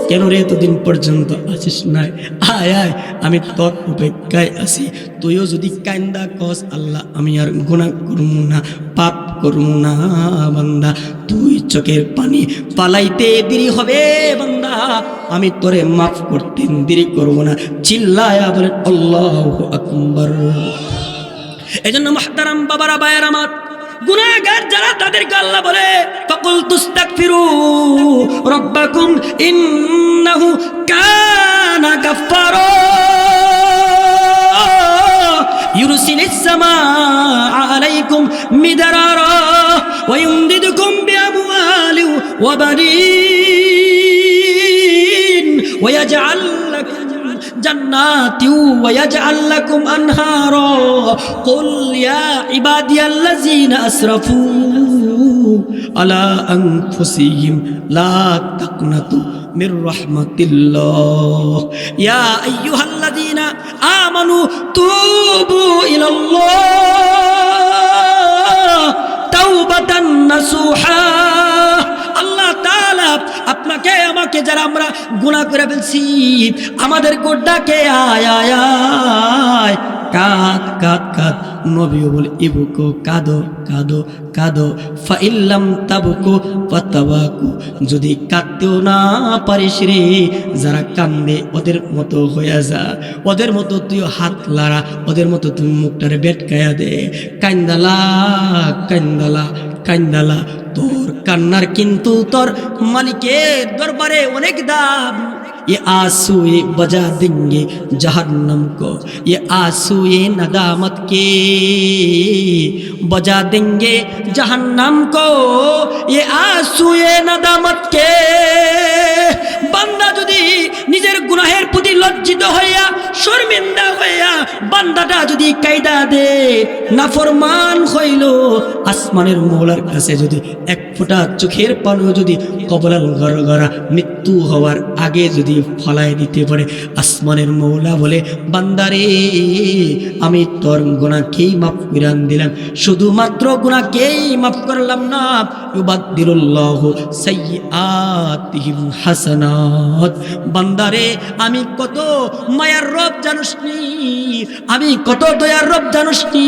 কেন রে এতদিন পর্যন্ত আসিস নাই? আয় আয়, আমি তোর অপেক্ষায় আছি। তুইও যদি কান্দা কস আল্লাহ আমি আর গুনাহ করব না, পাপ করব না, বান্দা তুই চোখের পানি পালাইতে দেরি হবে, বান্দা আমি তোরে মাফ করতে দেরি করব না। চিল্লায়া বলেন আল্লাহু আকবার। এজন্য মুহতারাম বাবারা, ভাইয়ের আমার, গুনাহগার যারা তাদেরকে আল্লাহ বলে ফাকুল তুস্তাগফিরু রাব্বাকুম ইন্নাহু কানা গাফফারা ইউরসিলিস সামাআ আলাইকুম মিদরারা ওয়া ইউমদিদুকুম বিআমওয়ালিন ওয়া বানিন ওয়া ইয়াজআল লাকুম জান্নাতি ওয়া ইয়াজআল লাকুম আনহারা কুল ইয়া ইবাদিয়াল্লাযিনা আসরাফু আলা আনফুসিহিম লা তাকনাতু মির রাহমাতিল্লাহ ইয়া আইয়ুহাল্লাযিনা আমানু তুবু ইলাল্লাহ তাওবাতান নাসুহা। আল্লাহ তাআলা আপনাকে আমাকে যারা আমরা গুনাহ করে ফেলছি, আমাদের গোড্ডাকে আয় আয় আয়, কাঁদ কাঁদ কাঁদ। নবীও বলে ইবুকু, কাঁদো কাঁদো কাঁদো, ফাইল্লাম তাবুকু ফাতাবাকু, যদি কাঁদতেও না পারিস রে, যারা কান্দে ওদের মতো হয়ে যা, ওদের মতো তুই হাত লাড়া, ওদের মতো তুমি মুখটারে বেটকায়া দে, কান্দালা কান্দালা কান্দালা, তোর কান্নার কিন্তু তোর মালিকের দরবারে অনেক দাম। ये आंसू ये बजा देंगे जहन्नम को, ये आंसू ये नदामत के बजा देंगे जहन्नम को, ये आंसू ये नदामत के। বান্দা যদি নিজের গুনাহের প্রতি লজ্জিত হইয়া শর্মিন্দা হইয়া বান্দাটা যদি কায়দা দে, নাফরমান হইল, আসমানের মৌলার কাছে যদি এক ফোঁটা চোখের পানি যদি কবলাল গড়গড়া মৃত্যু হওয়ার আগে যদি ফলাই দিতে পারে, আসমানের মৌলা বলে বান্দারে আমি তোর গুনাহকেই মাফ করে দিলাম, শুধুমাত্র গুনাহকেই মাফ করলাম না, ইউবাদদিলুল্লাহু সাইয়্যাতিহিম হাসানাত। বান্দারে আমি কত মায়ার রব জানুসনি, আমি কত দয়ার রব জানুসনি।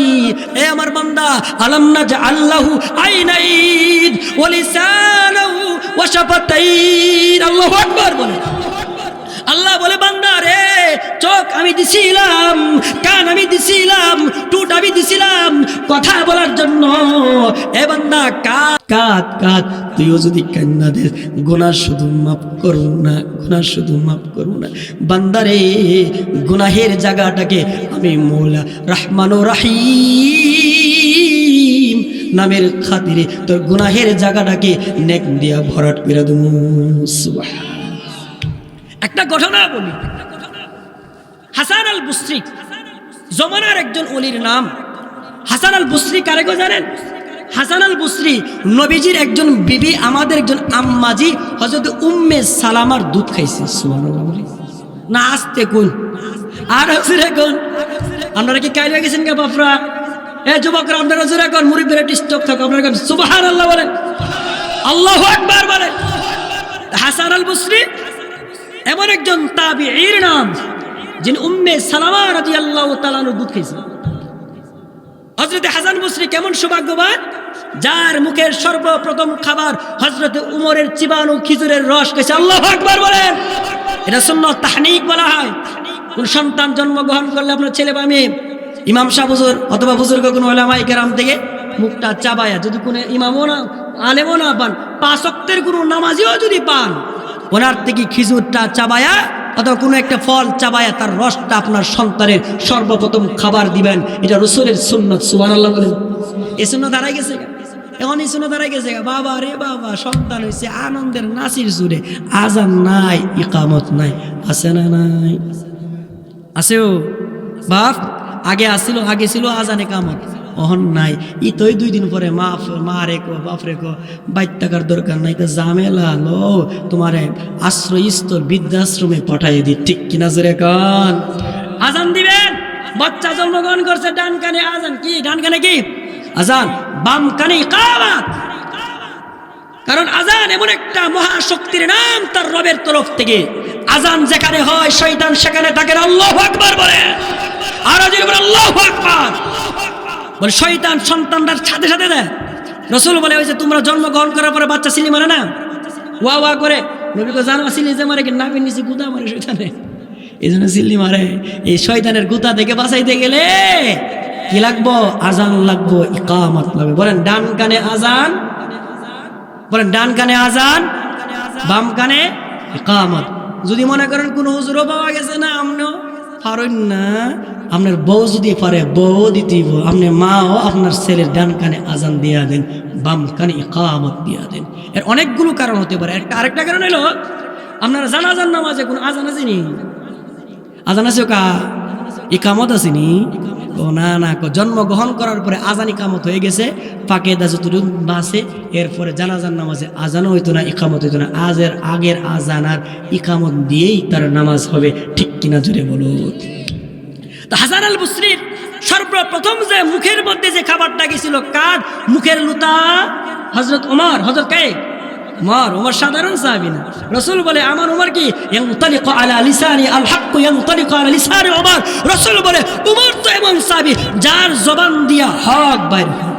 এ আমার বান্দা, আলাম নাজআল্লাহু আইনাইন ওয়া লিসানাহু ওয়া শাফাতাইন। আল্লাহু আকবার বলে। আল্লাহ বলে বান্দা রে, চোখ আমি দিছিলাম, কান আমি দিছিলাম, টুট আমি দিছিলাম কথা বলার জন্য। এ বান্দা কাঁদ কাঁদ কাঁদ, তুইও যদি কান্না দে, গুনাহ শুধু মাফ করব না, গুনাহ শুধু মাফ করব না। বান্দা রে, গুনাহের জায়গাটাকে আমি মৌলা রহমানুর রহিম নামের খাতিরে তোর গুনাহের জায়গাটাকে নেক দিয়া ভরাট করে দেব। সুবহান। একটা ঘটনা বলি। হাসান আল বসরি জমানার একজন ওলির নাম। হাসান আল বসরি কারে গো জানেন? হাসান আল বসরি নবীজির একজন বিবি, আমাদের একজন আম্মাজি হযরত উম্মে সালামার দুধ খাইছে। সুবহানাল্লাহ না আসতে কোন আর জোরে কোন। আপনারা কি কাইলা গেছেন কে বাপরা? এ যুবকরা আপনারা জোরে কোন, মুরিদরা ডিস্টার্ব থাকো, আপনারা কোন সুবহানাল্লাহ বলেন, আল্লাহু আকবার বলেন। হাসান আল বসরি এমন একজন তাবিঈর নাম, যিনি উম্মে সালামা রাদিয়াল্লাহু তাআলা আনহা দুধ খাইছেন। হযরত হাসান বসরি কেমন সৌভাগ্যবান, যার মুখের সর্বপ্রথম খাবার হযরত উমরের চিবানো খেজুরের রস খাইছে। আল্লাহু আকবার বলেন। এটা সুন্নাত তাহনিক বলা হয়। কোন সন্তান জন্মগ্রহণ করলে আপনার ছেলে বা মেয়ে, ইমাম সাহেব হুজুর অথবা বুজুর্গ কোন উলামায়ে কেরাম থেকে মুখটা চাবায়া, যদি কোনো ইমামও না আলেমও না পান, 5 ওয়াক্তের কোনো নামাজিও যদি পান, ওনার থেকে খেজুরটা চাবায়া অথবা কোনো একটা ফল চাবায়া তার রসটা আপনার সন্তানের সর্বপ্রথম খাবার দিবেন। এটা রাসূলের সুন্নাত। সুবহানাল্লাহ বলেন। এই সুন্নাত হারাই গেছে, এখন এই সুন্নাত হারাই গেছে। বাবা রে বাবা, সন্তান হয়েছে আনন্দের নাচির সুরে, আজান নাই, ইকামত নাই, আছে না নাই? আছেও বাপ, আগে আসছিল, আগে ছিল আজান ইকামত, অহন নাই। ইতই 2 দিন পরে মা রে কো বাপ রে কো বাইত টাকার দরকার নাই, তো জামেলা লো তোমারে আশ্রয়স্থল বৃদ্ধাশ্রমে পাঠাই দি। ঠিক কিনা জোরে কান? আজান দিবেন, বাচ্চা জন্মগ্রহণ করছে, ডান কানে আজান, কি ডান কানে কি আজান, বাম কানে ইকামত। কারণ আজান এমন একটা মহাশক্তির নাম তার রবের তরফ থেকে। আজান যেখানে হয় শয়তান সেখানে থাকে না। আল্লাহু আকবার বলে, আর যদি বলে আল্লাহু আকবার বলে, শয়তান সন্তানদের সাথে সাথে দেয়। রাসূল বলে, ওই যে তোমরা জন্মগ্রহণ করার পরে বাচ্চা সিলি মারে না, ওয়া ওয়া করে, নবী কো জানো সিলি যে মারে কি নাভির নিচে গুদা মারে শয়তানে, এই জন্য সিলি মারে। এই শয়তানের গুদা থেকে বাঁচাইতে গেলে কি লাগবো? আজান লাগবো, ইকামত লাগবে। বলেন ডান কানে আজান, বলেন ডান কানে আজান, বাম কানে ইকামত। যদি মনে করেন কোন হুজুরও পাওয়া গেছে না, আপনিও পারেন না, আপনার বউ যদি পারে বউ দিতেই, আপনার মাও আপনার ছেলের ডান কানে আজান দিয়া দেন, বাম কানে ইকামত দিয়া দেন। এর অনেকগুলো কারণ হতে পারে। আরেকটা কারণ হলো, আপনারা জানাজার নামাজে কোন আজান আসেনি, আজান আছে কা ইকামত আসেনি? ও না না, জন্মগ্রহণ করার পরে আজান ইকামত হয়ে গেছে, ফাঁকে দা যতটুকু বাসে, এরপরে জানাজার নামাজে আজানও হইতো না, ইকামত হইতো না। আগের আজান আর ইকামত দিয়েই তার নামাজ হবে। ঠিক কিনা জুড়ে বলো। তো হাসান আল বসরির সর্বপ্রথম যে মুখের মধ্যে যে খাবারটা গেছিল, কার মুখের লুতা? হযরত ওমর। হযরত কে? ওমর সাধারণ সাহাবী না। রাসূল বলে, আমার ওমর কি ইয়ানতালিকু আলা লিসানি আল হক ইয়ানতালিকু আলা লিসানি ওমর। রাসূল বলে, ওমর তো এমন সাহাবী যার জবান দিয়া হক বাইর হয়।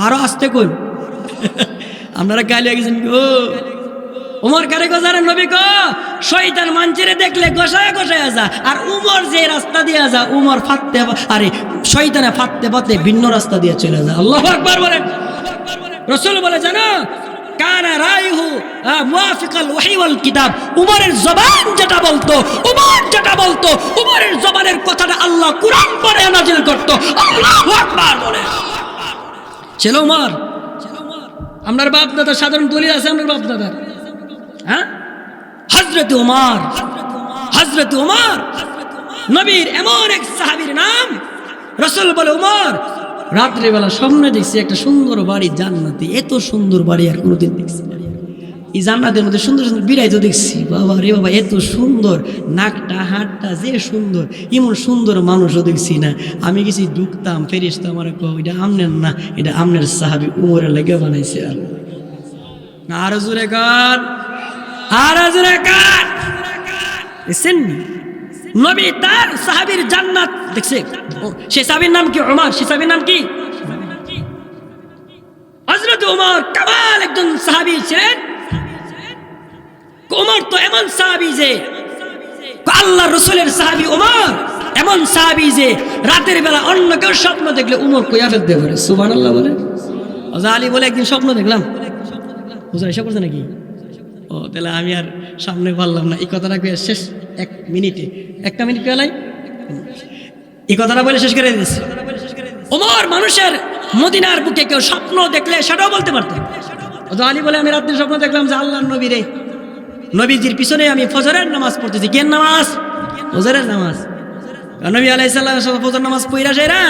আরো আসতে কই আপনারা গালি গেছেন গো। উমর কারে গো জানেন? নবী গো, শয়তান মানচিরে দেখলে গোসায় গোসায় যা, আর উমর যে রাস্তা দিয়ে যা, উমর ফাঁকতে, আরে শয়তানে ফাঁকতে ফাঁকতে ভিন্ন রাস্তা দিয়ে চলে যায়। আল্লাহু আকবার বলেন। রাসূল বলে, জানো কানা রাইহু মুওয়াফিকাল ওয়াহি ওয়াল কিতাব। উমরের জবান যেটা বলতো, উমর যেটা বলতো, উমরের জবানের কথাটা আল্লাহ কুরআন পড়ে নাজিল করত। আল্লাহু আকবার বলে। ছিল উমর। আপনার বাপ দাদা সাধারণ দলিল আছে, আপনার বাপ দাদা, হ্যাঁ? হযরত উমর, হযরত উমর নবীর এমন এক সাহাবীর নাম। রাসূল বলে, উমর রাত্রিবেলা স্বপ্নে দেখছি একটা সুন্দর বাড়ি জান্নাতে, এত সুন্দর বাড়ি আর কোনোদিন দেখছি না। এই জান্নাতের মধ্যে সুন্দর সুন্দর বিড়াই তো দেখছি, বাবা রে বাবা, এত সুন্দর, নাকটা হাতটা যে সুন্দর, এমন সুন্দর মানুষও দেখছি না। আমি গেছি ঢুকতাম, ফেরেশতা আমারে কয়, এটা আমনের না, এটা আমনের সাহাবী উমরের লেগে বানাইছে। আর জোরে গান, আর জোরে গান। দেখছেন নবী তার সাহাবীর জান্নাত দেখছে। সে সাহাবীর নাম কি? উমর। সে সাহাবীর নাম কি? হযরত উমর কামাল একজন সাহাবী ছিলেন। উমর তো এমন সাহাবী যে আল্লাহর রাসূলের সাহাবী উমর এমন সাহাবী যে রাতের বেলা অন্য কেউ স্বপ্ন দেখলে উমর কইয়া ফেলতে পারে। সুবহানাল্লাহ বলে। আলী বলে, একদিন স্বপ্ন দেখলাম। হুজুর এসে পড়ছে নাকি? ও তাহলে আমি আর সামনে পারলাম না। এই কথাটা কয়ে শেষ, 1 মিনিটে, 1 মিনিট পেলাই এই কথাটা বলে শেষ করে দিয়েছি। ওমর মানুষের মদিনার বুকে কেউ স্বপ্ন দেখলে সেটাও বলতে পারতেন। আলী বলে, আমি রাত্রে স্বপ্ন দেখলাম যে আল্লাহর নবী রে, নবীজির পিছনে আমি ফজরের নামাজ পড়তেছি। কেন নামাজ? ফজরের নামাজ। নবী আলাইহিস সালাম ফজর নামাজ পড়া সেরা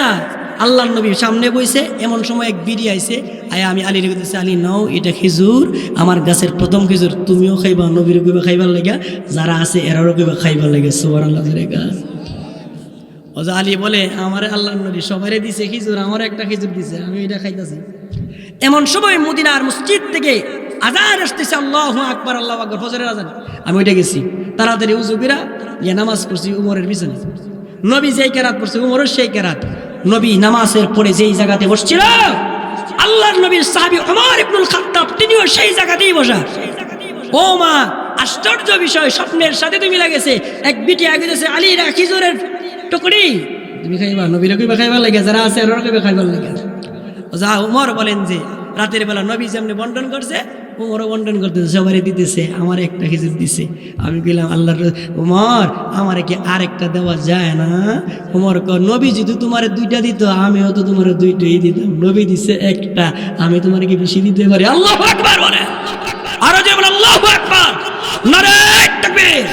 আল্লাহর নবী সামনে বইছে, এমন সময় এক বিড়ি আইছে, আয়া আমি আলীর কাছে, আলী নাও এটা খেজুর, আমার গাছের প্রথম খেজুর, তুমিও খাইবা, নবীর কইবা খাইবার লাগা, যারা আছে এরারও কইবা খাইবার লাগে। সুবহানাল্লাহ। আলী বলে আমার আল্লাহর নবী সবারে দিছে খেজুর, আমার একটা খেজুর দিছে, আমি এটা খাইতাছি। এমন সময় মদিনার মসজিদ থেকে আজান আসতেছে, আল্লাহু আকবার, আল্লাহু আকবার, ফজরের আজান। আমি ওইটা গেছি তাড়াতাড়ি উজু কইরা গিয়ে নামাজ পড়ছি উমরের পিছনে। নবী যেই কেরাত পড়ছে উমরও সেই কেরাত। নবী নামাজের পরে যেই জায়গাতে বসছিল, আল্লাহর নবীর সাহাবী ওমর ইবনুল খাত্তাব তিনিও সেই জায়গাতেই বসা। ও মা, আশ্চর্য বিষয়, স্বপ্নের সাথে তুমি লাগেছে। এক বিটি আগে গেছে, আলী রা খিজুরের টুকরি তুমি খাইবা, নবীর কইবা খাইবার লাগে, যারা আছে আর কইবা খাইবার লাগে। যা উমর বলেন যে রাতের বেলা নবী যেমনি বন্টন করছে, উমরও বন্টন করতেছে, সবারই দিতেছে, আমার একটা খেজুর দিছে। আমি বললাম আল্লাহর উমর, আমার কি আরেকটা দেওয়া যায় না? উমর কর, নবী যদি তোমার দুইটা দিত, আমিও তো তোমার দুইটাই দিতাম, নবী দিছে একটা, আমি তোমার কি বেশি দিতে পারি? আল্লাহু আকবার বলে, আরো যেমন আল্লাহু আকবার, নারে তাকবীর।